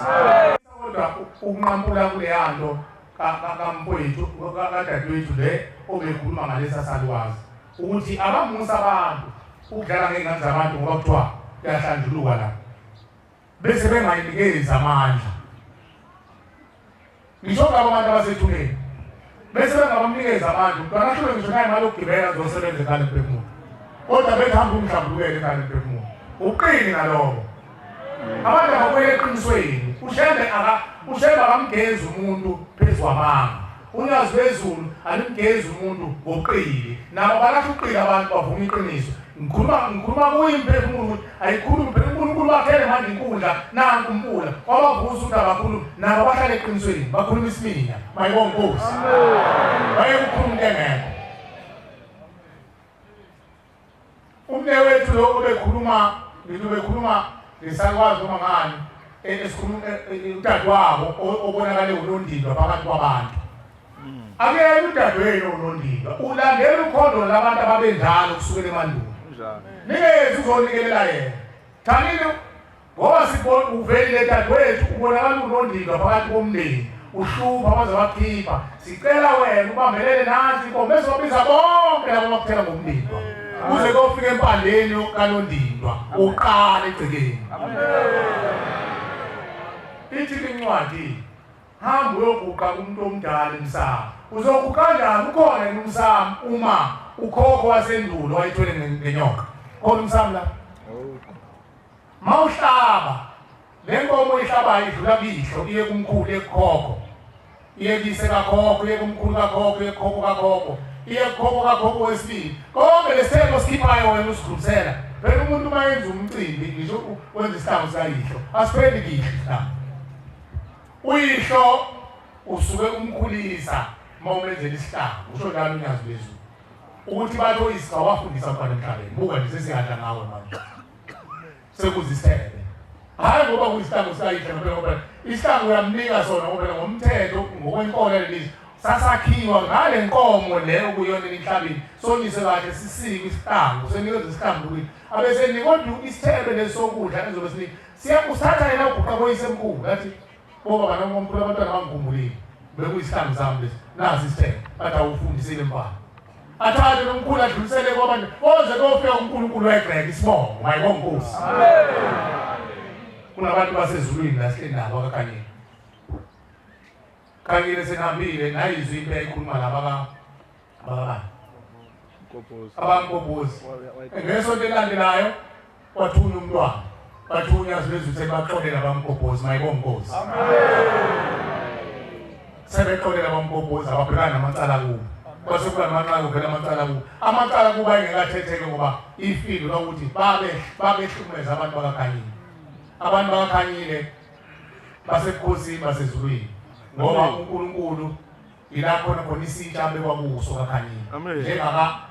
kodwa ukunqampula kuleya nto kamfowethu kadadewethu le obekhuluma ngalesa salukwazi ukuthi abamusa abantu ukudlala ngey'ngane zabantu ngoba kuthiwa kuyahlanjuluka la bese bengayinikezi amandla ngisho ngabo abantu abasethuneni bese bengabamnikezi amandla umntwana ahlule ngisho naye imali yokugibela azosebenza ekhaya lemphefumulo kodwa bekuhamba umhlambulukele ekhaya lemphefumulo uqini ngaloko abantu abakwele eqinisweni ushembe akamgezi umuntu phezu kwamanga unyazi bezulu alimgezi umuntu ngoqili nabo balahla uqili abantu bavuma iqiniso ngikhuluma kuye imphefumulo ayikhulumi uNkulunkulu wakhele manje inkundla nanku umpula wabavusa ukuthi abakhulumi nabo bahlala eqinisweni bakhuluma isiminya mayibonga Nkosi baye ukukhuluma into engekho umnewethu lo obekhuluma ngesalukwazi noma ngani esikhuluma udadewabo obonakale unondindwa phakathi kwabantu akuyena udadewenu unondindwa ulandela ukhondo labantu ababenjalo kusukela emandulo nikezi uzonikelela yena thanini ngoba sibona uvelile dadewethu ubonakala unondindwa phakathi komndeni uhlupha baze bakhipha sicela wena ubambelele nansi inkomo ezobiza bonke labo abakuthela ngomndindwa uze kofika empandeni kanondindwa uqala egcekeni ithi incwadi hamba uyoguqa umuntu omdala emsamo uzoguqa kanjani ukhona yena umsamo uma ukhokho wasendulo wayithwele ngenyoka khona umsamo la mawuhlaba le nkomo oyihlabayo idlula kihlo iye kumkhulu ekukhokho iye kise kakhokho iye kumkhulu kakhokho iye kukhokho kakhokho iye kukhokho kakhokho wesibili konke lesithelo sikhiphayo wena usigqubisela phela umuntu uma yenza umcimbi ngisho wenza isihlangu sikayihlo asipheli kihlo isihlangu uyihlo usuke umkhulisa uma umenzela isihlangu usho njalo unyazi bezulu ukuthi bathi oyisika wafundisa mfana emhlabeni buka nje sesihadla ngawe manje sekuzisebe hayi ngoba kuyisihlangu sikayihlo ngoba isihlangu uyamnika sona ngoba ngomthetho ngokwenkolo lelizwe sasakhiwa ngale nkomo le okuyona emhlabeni sonise kahle sisike isihlangu senikeza isihlangu ukuthi abese kodwa isithebe lesokudla ezobe sinika siyakusatha yena uguqa koyisemkhulu athi boba bana ngomkhulu abantwana bangikhumbulile bekuyisihlangu sami lesi nasi isithebe bathi awufundisile mfana athathe nomkhulu adlulisele kwabantu oze kofika uNkulunkulu wayegreka isibongo mayibonga Nkosi kunabantu basezulwini la sihleli nabo akakhanyile khanyile senihambile nayizwi into eyayikhuluma laba abankobozi ngesonto elandelayo wathunya umntwana bathunya sibezwe baxolele abankobozi mayibonga Nkosi sebexolele abankobozi ababhekana namacala kubo kwase kuba namacala kuphela amacala kubo amacala kuba engekathetheke ngoba ifilo lokuthi babehlukumeza abantu bakakhanyile abantu bakakhanyile basebukhosini basezulwini ngoba uNkulunkulu ila khona isitsha bekwakuso kakhanyile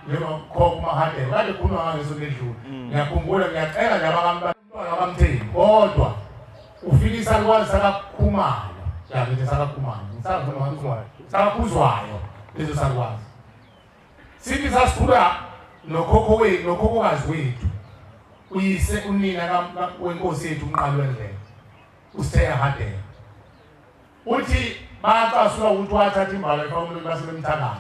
njengakhokho umahadela kade khuluma ngesonto edlule ngiyakhumbula ngiyacela nje abantwana bamthembi kodwa ufikisa kwazi sakakhumalo ya ngithi sakakhumalo sakuzwayo lezo sakwazi sithi sasikhula nokhokhokazi wethu uyise unina wenkosi yethu umqalo wendlela uStheya Hadebe uthi baqasula ukuthi wathatha imbalo efamulweni basemthakala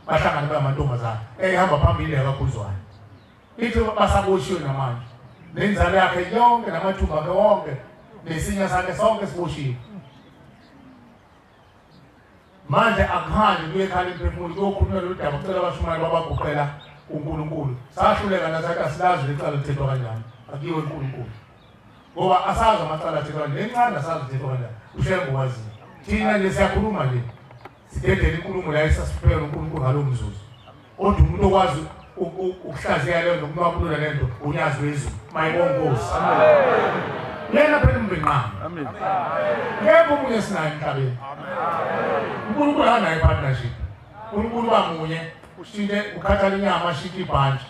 bahlangana bayamantombazana ehamba phambili akakhuzwayo ithi basaboshiwe namanje nenzalo yakhe yonke namathumba akhe wonke nesinya sakhe sonke siboshiwe manje akuhanje kuye ekhaya lemphefumulo kuyokhulunywa lolu daba kucela abashumayeli babaguqela uNkulunkulu sahluleka nasathi asilazi lecala lithethwa kanjani akuyiwe uNkulunkulu ngoba asazi amacala athethwa lencane asazi lithethwa kanjani ushengo waziyo thina nje siyakhuluma nje sidedele inkulumo la esasiphela uNkulunkulu ngalo mzuzu kodwa umuntu okwazi ukuhlaziya leyo nokunwabulula lento unyazi wezulu mayibonkosi amen yena phela umbinqama amen ngeke umunye sinayo emhlabeni uNkulunkulu anayo partnership uNkulunkulu bamunye ushinde ukhathala inyama ashike ibhanji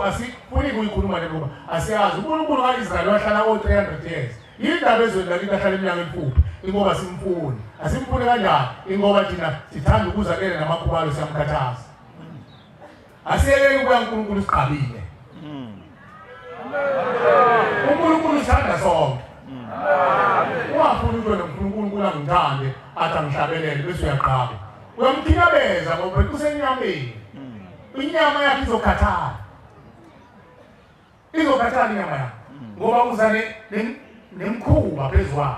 asifuni kuyikhuluma le ngoba asiyazi uNkulunkulu kaIsrael wahlala o300 years yindaba ezweni lakithi ahlala iminyaka emfuphi ingoba simfuni asimfuni kanjani ingoba thina sithanda ukuzakela namakhubalo siyamkhathaza asiyekeni ukuya uNkulunkulu siqabile uNkulunkulu uthanda sonke ungafuni into noNkulunkulu angithande athi angihlabelele bese uyaqaba uyamkhinyabeza ngoba kusenyameni inyama yakhe izokhathala inyama yakhe ngoba uzane nemkhuba phezulu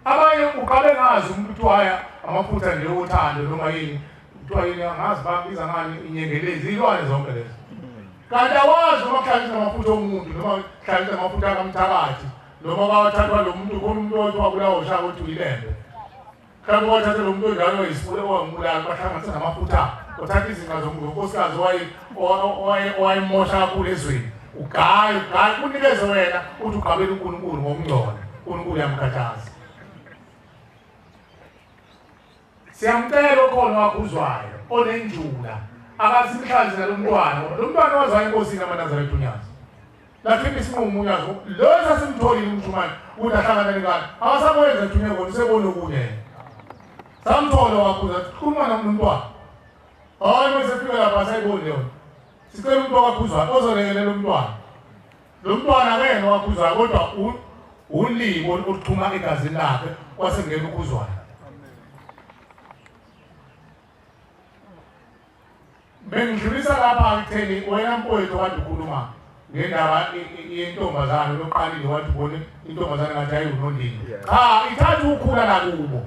abanye uqabe ngazi umuntu uthwaya amafutha nje othando noma yini uthwaya ngazi babiza ngani inyengelezi ilwane zonke lezo kanti awazi uma kuhlanganisa amafutha omuntu noma kuhlanganisa amafutha kamthakathi noma bawathathwa lo muntu kumuntu othwa kulawo shaka othi uyilembe kanti wathatha lo muntu onjalo oyisifule owangibulala bahlanganisa namafutha uthatha izinga zonkosikazi owayimosha kakhulu ezweni ugaye kunikeze wena uthi uqabele uNkulunkulu ngokungcola uNkulunkulu yamkhathaza siyamcela okhona wakhuzwayo onenjula akasimhlazi nalo mntwana wazwayo enkosini amanazarete unyazi lathini isinqumo unyazi lo sasimtholile uMshumayeli ukuthi ahlangane ngani akasamwenza thunyeko usebona okunye samthola wakhuza khuluma nomntwana hayi mase fika lapha sayibona yona sicela umuntu okakhuzwayo ozolekelela umntwana lo mntwana akena wakhuzwayo kodwa ulimo oluxhuma egazini lakhe wasengena ukhuzwayo bengidlulisa lapha ngitheni wena mfowethu kade ukhuluma ngendaba yentombazane loqalile wathi ubone intombazane ngathi ayinondini cha ithatha ukukhula nakubo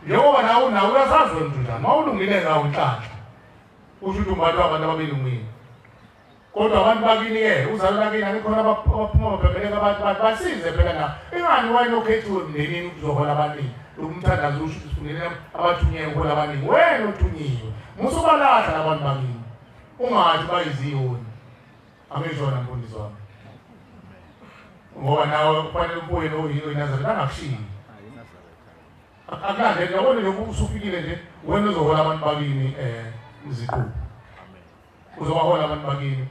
njengoba nawe unawo uyasazi wena njani mawulungile ngawo inhlanhla usho ukuthi umbatha abantu ababelungile kodwa abantu bakini uzalo lakini akukhona abaphuma babhebheleka abantu basize phela na ingani wena okhethiwe emndenini ukuzohola abaningi umthandazo usho ukuthi sifunele abathunyiwe ukuhola abaningi wena othunyiwe musubalahla labantu bakini ungathi bayiziyoni amejona mfundisi wami ngoba nawe kufanele umfowenu oyilo iNazareth angakushiyi akulandele yabona lokhu usufikile nje wena uzohola abantu bakini iziqhu uzobahola abantu bakini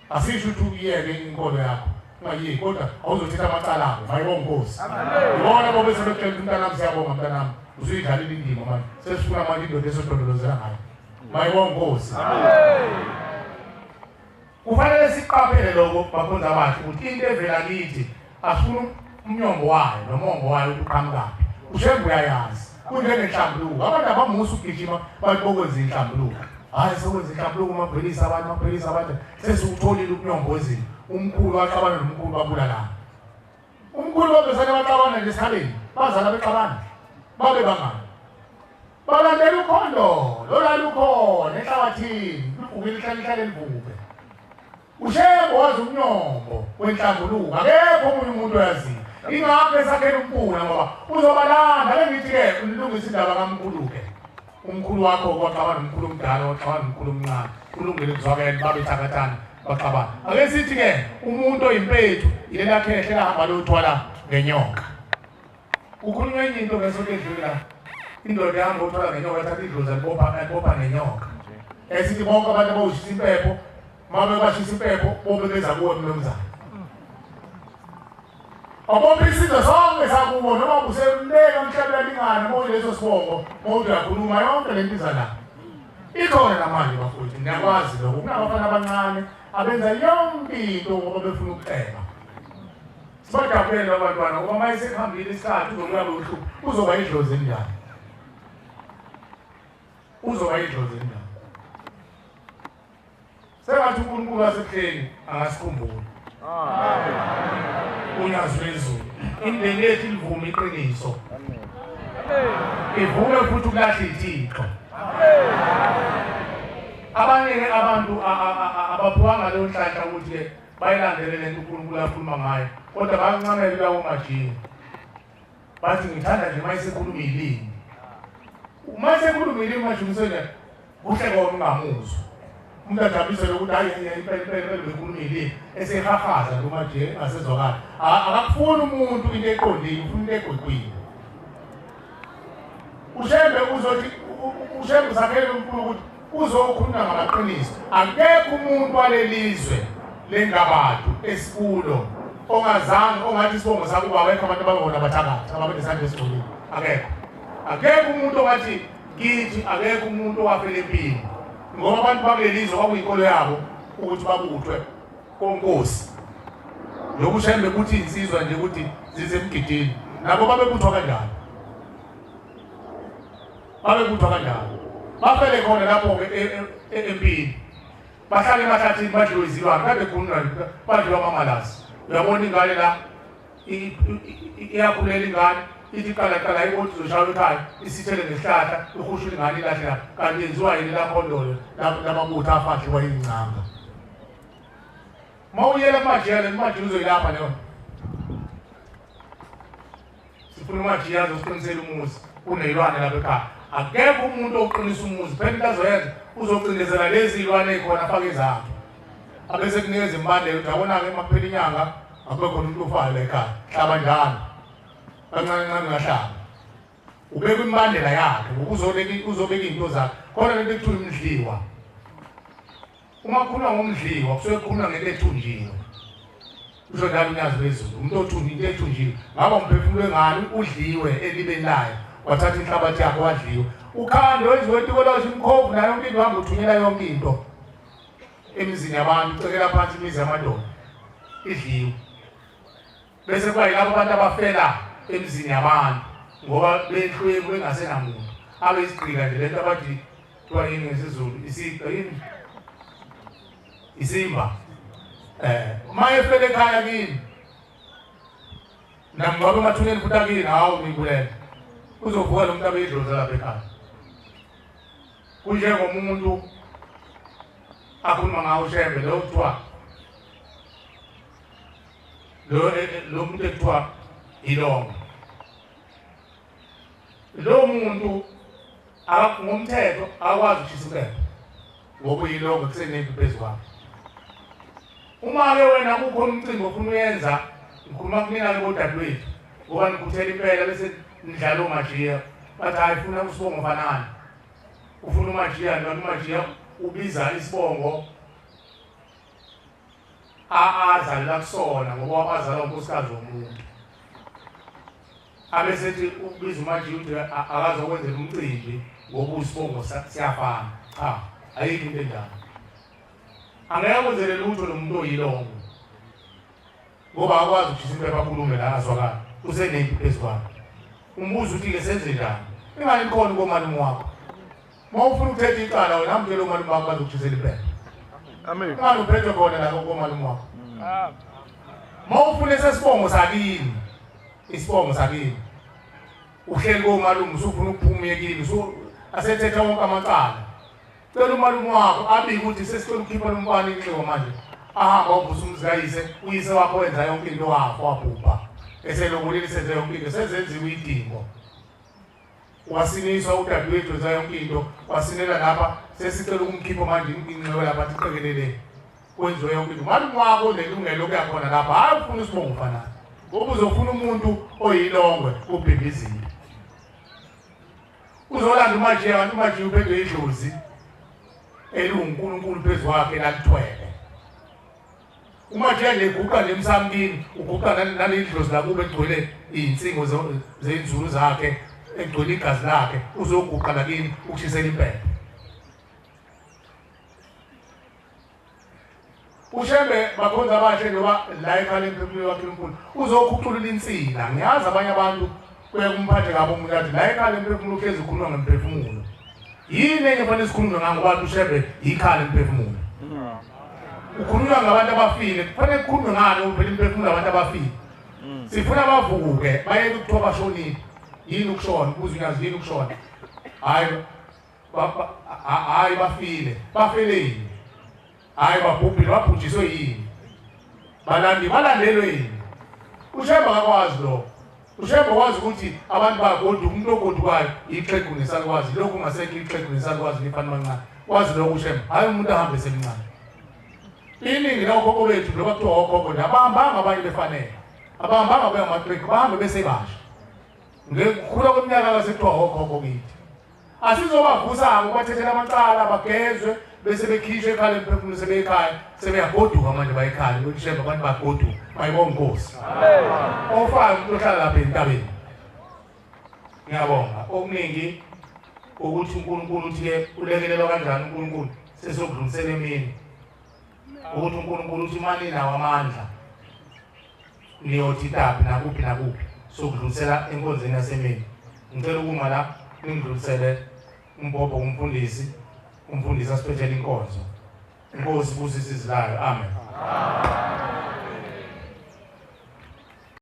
asisho ukuthi uyeke inkolo yakho ungayiyi kodwa awuzothetha amacala akho mayibonkosi ibona bobe sebekutshela umntanami siyabonga mntanami usuyidlalile indima manje sesifuna manje indoda esodondolozela ngayo mayibonkosi kufanele siqaphele lokho bakhonza bathi ukuthi into evela kithi asifuna umnyombo wayo nomongo wayo uqhamukaphi ushembe uyayazi kunjengenhlambuluko abantu abamusa ukugijima bayibokweza inhlambuluko hayi sokwenza inhlambuluko mabhelisa abantu sesutholile umnyombo wezini umkhulu waxabana nomkhulu babulala umkhulu babezane baxabana nje esibeni bazala bexabana babe bangani balandela ukhondo lolala ukhona enhlabathini luvukile ihlale livube ushembe wazi umnyombo wenhlambuluko akekho omunye umuntu oyaziyo ingakho esakhela umpuna ngoba uzobalanda lengithi-ke ulungisa indaba kamkhulu-ke umkhulu wakho waxabana nomkhulu omdala waxabana nomkhulu omncane kulungile kuzwakele babe thakathana baxabana ake sithi-ke umuntu oyimpethu ilela khehle lahamba lothwala ngenyoka ukhulunywa enye into ngesonto edlule la indoda yahamba uthwala ngenyoka yathatha idlozi alibopha ngenyoka esithi bonke abantu abawushisa impepho mabe bashisa impepho bobe beza kuwe mnumzane Abombe isizwe sonke sakubo noma useluleka emhlabeni lingana manje leso sibongo manje uyakhuluma yonke lento izana. Ikhona namanje bafowethu ngiyakwazi lokho kunabafana abancane abenza yonke into ngoba befuna ukupheka. Sibajabulele abantwana ngoba manje sekuhambile isikhathi uzokuyabe uhlupho uzoba idlozi endala. Uzoba idlozi endala. Sengathi uNkulunkulu wasekuhleni angasikhumbula. Unyazo lezulu. Indlela yethu ivuma iqiniso. Ivume futhi ukulahla ithixo. Abanye abantu abaphuwanga leyo nhlanhla ukuthi bayilandele lento uNkulunkulu akhuluma ngayo. Kodwa bayancamela lawo Mjiya. Bathi ngithanda nje mayisekhuluma ilimi. Uma sekhuluma ilimi majumsene kuhle kona ungamuzwa. Umuntu ajabulise ukuthi hayi impela bekhuluma ilimi esehahaza lo Mjiya asezwakala. Akakufuni umuntu into eqondile, ufuna into egqwegqwile. Ushembe uzothi ushembe usakhele uNkulunkulu ukuthi uzokhuluma ngamaqiniso. Akekho umuntu walelizwe lengabantu esikulo ongazange ongathi isibongo sakuba awekho abantu abangona bathakathi ababenesandla esingcolile. Akekho umuntu ongathi kithi akekho umuntu owafela empini. Ngoba abantu bakulelizwe kwakuyinkolo yabo ukuthi babuthwe konkosi. Lokushembe ukuthi insizwa nje ukuthi zisemgidini. Nabo babebuthwa kanjani? Babebuthwa kanjani? Bafele khona lapho empini. Bahlale emahlathini badliwe izilwane kade khona badliwa amamalasi. Uyabona ingane la iyakhulela ingane ithi qala ikothi uzoshawa ekhaya isithele nesihlahla uhushula ingane ilahle la kanti yenziwa yini la khondolo lababutha afadliwa yincanga. Mawuyela Mjiya uzoyilapha leyo. Sifuna Mjiya azosiqinisela umuzi kunezilwane lapha ekhaya. Akekho umuntu oqinisa umuzi phela into azoyenza uzocindezela lezi ilwane ekhona afake izakhe. Abese kunikeza imbandela ukuthi yabona-ke emakuphela inyanga akube khona umuntu ofayo la ekhaya. Hlaba njalo. Kancane ngahlaba. Ubeka imbandela yakhe uzobeka into zakhe. Khona lento ekuthiwa imidliwa. Uma kukhuluma ngomdliwa kusuke kukhuluma ngento ethunjiwe. Usho njalo unyazo lezulu. Umuntu othunjwe into ethunjiwe. Ngaba umphefumulo wengane udliwe elibeni layo. Wathatha inhlabathi yakhe wadliwe. Ukhando wenziwe itikoloshi imkhovu nayo yonke into hamba uthunyela yonke into. Emizini yabantu ucekela phansi imizi yamadoda. Idliwe. Bese kwayilabo abantu abafela emizini yabantu ngoba behlwe bengasenamuntu. Abe isigqila nje lento abathi kuthiwa yini ngesizulu isiqa yini? Isimba. Uma efele ekhaya kini. Namngcwabe emathuneni futhi akini hawu ngibulela. Uzovuka lo muntu abedloza lapha ekhaya. Kunjengomuntu akhuluma ngawo ushembe lo kuthiwa lo muntu ekuthiwa ilonga. Lo muntu ngomthetho akwazi ukushisa impepho ngoba uyilonga kusenempi phezu kwakhe. Uma-ke wena kukhona umcimbi ofuna uyenza ngikhuluma kumina-ke bodadewethu ngoba nikhuthela impela bese nidlala uMjiya. Bathi hayi funa usibongo fanani. Ufuna uMjiya noma uMjiya ubiza isibongo azalela kusona ngoba wabazala unkosikazi womuntu. Abesethi ubiza uMjiya ukuthi akazokwenzela umcimbi ngoba usibongo siyafana. Cha, ayikho into enjalo. Angeke kwenzele lutho lo muntu oyilongo. Ngoba akwazi ukushisa impepho akhulume la azwakala. Usenempi phezu kwakhe. Umbuzo uthi-ke senze njani? Ingane ikhona komalume wakho. Uma ufuna ukuthetha icala wena hamukele umalume wakho bazokuthisela impepho. Amen. Ingane uphethwe khona lapho komalume wakho. Uma ufuna esesibongo sakini, isibongo sakini. Uhleli komalume usufuna ukuphuma yekini, asethetha wonke amacala. Cela umalume wakho abike ukuthi sesicela ukukhipha lo mfana inhloko manje. Ahamba uvusa umuzi kayise, uyise wakho wenza yonke into wakho wabhubha. Eselobulile senze yonke into sezenziwe idingo. Wasiniswa udadewethu wenza yonke into, wasinela lapha sesicela ukumkhipha manje inhloko lapha iqekelele. Kwenziwe yonke into. Malume wakho nelungelo kuyakhona lapha hayi ufuna isibongo fanana. Ngoba uzofuna umuntu oyilongwe ubhibhizile. Uzolanda uMjiya kanti uMjiya uphethwe idlozi eluNkulunkulu phezu kwakhe lalithwele. uma nje leguqa lemsamkini uguqa nalendlozi lakube egcwele izinsingo zenzulu zakhe egcwele igazi lakhe uzoguqa lakini ukushisela impepho. Ushembe bakhonza abashe ngoba la ekhaya lemphefumulo wakhe uNkulunkulu uzokhuculula insila. Ngiyazi abanye abantu kuye kumphathe kabi umuntu athi la ekhaya lemphefumulo uhlezi ukhuluma ngemphefumulo. Yini enye fanele sikhulume ngabantu ushembe ikhaya lemphefumulo. Ukhuluma ngabantu abafile kufanele kukhulume ngani uphela imphefumulo abantu abafile. Sifuna bavuke baye ukuthoba shonini. Yini ukushona uzunyazi yini ukushona. Hayi bafile bafele yini. Hayi babhubhile babhujiswe yini. Balandelwe yini. Ushemba akakwazi lo. Ushemba kwazi ukuthi abantu bagoduka umuntu ogodukayo ixhegu nesalukwazi lokhu ungasekho ixhegu nesalukwazi lifana mancane. Kwazi lokho ushemba hayi umuntu ahambe semncane. Iningi lawokhokho bethu loba kuthiwa okhokho nje abahambanga abanye befanele. Abahambanga baya matric bahambe besebasha. Ngekukhula kweminyaka kasekuthiwa okhokho kithi. Asizobavusa ngokubathethela amacala bagezwe bese bekhishwe ekhaya lemphefumulo sebekhaya sebeyagoduka manje bayekhaya lokushemba abantu bagoduka bayibonga Nkosi. Amen. Ofayo umuntu ohlala lapha entabeni. Ngiyabonga okuningi ukuthi uNkulunkulu uthi ulekelelwa kanjani uNkulunkulu sesokudlulisela emini. Ukuthi uNkulunkulu uthi manje nawo amandla niyothi taphi nakuphi sokudlulisela enkonzweni yasemini. Ngicela ukuma la ningidlulisele umbhobho kumfundisi asiphethe inkonzo. Inkosi busisizilayo. Amen.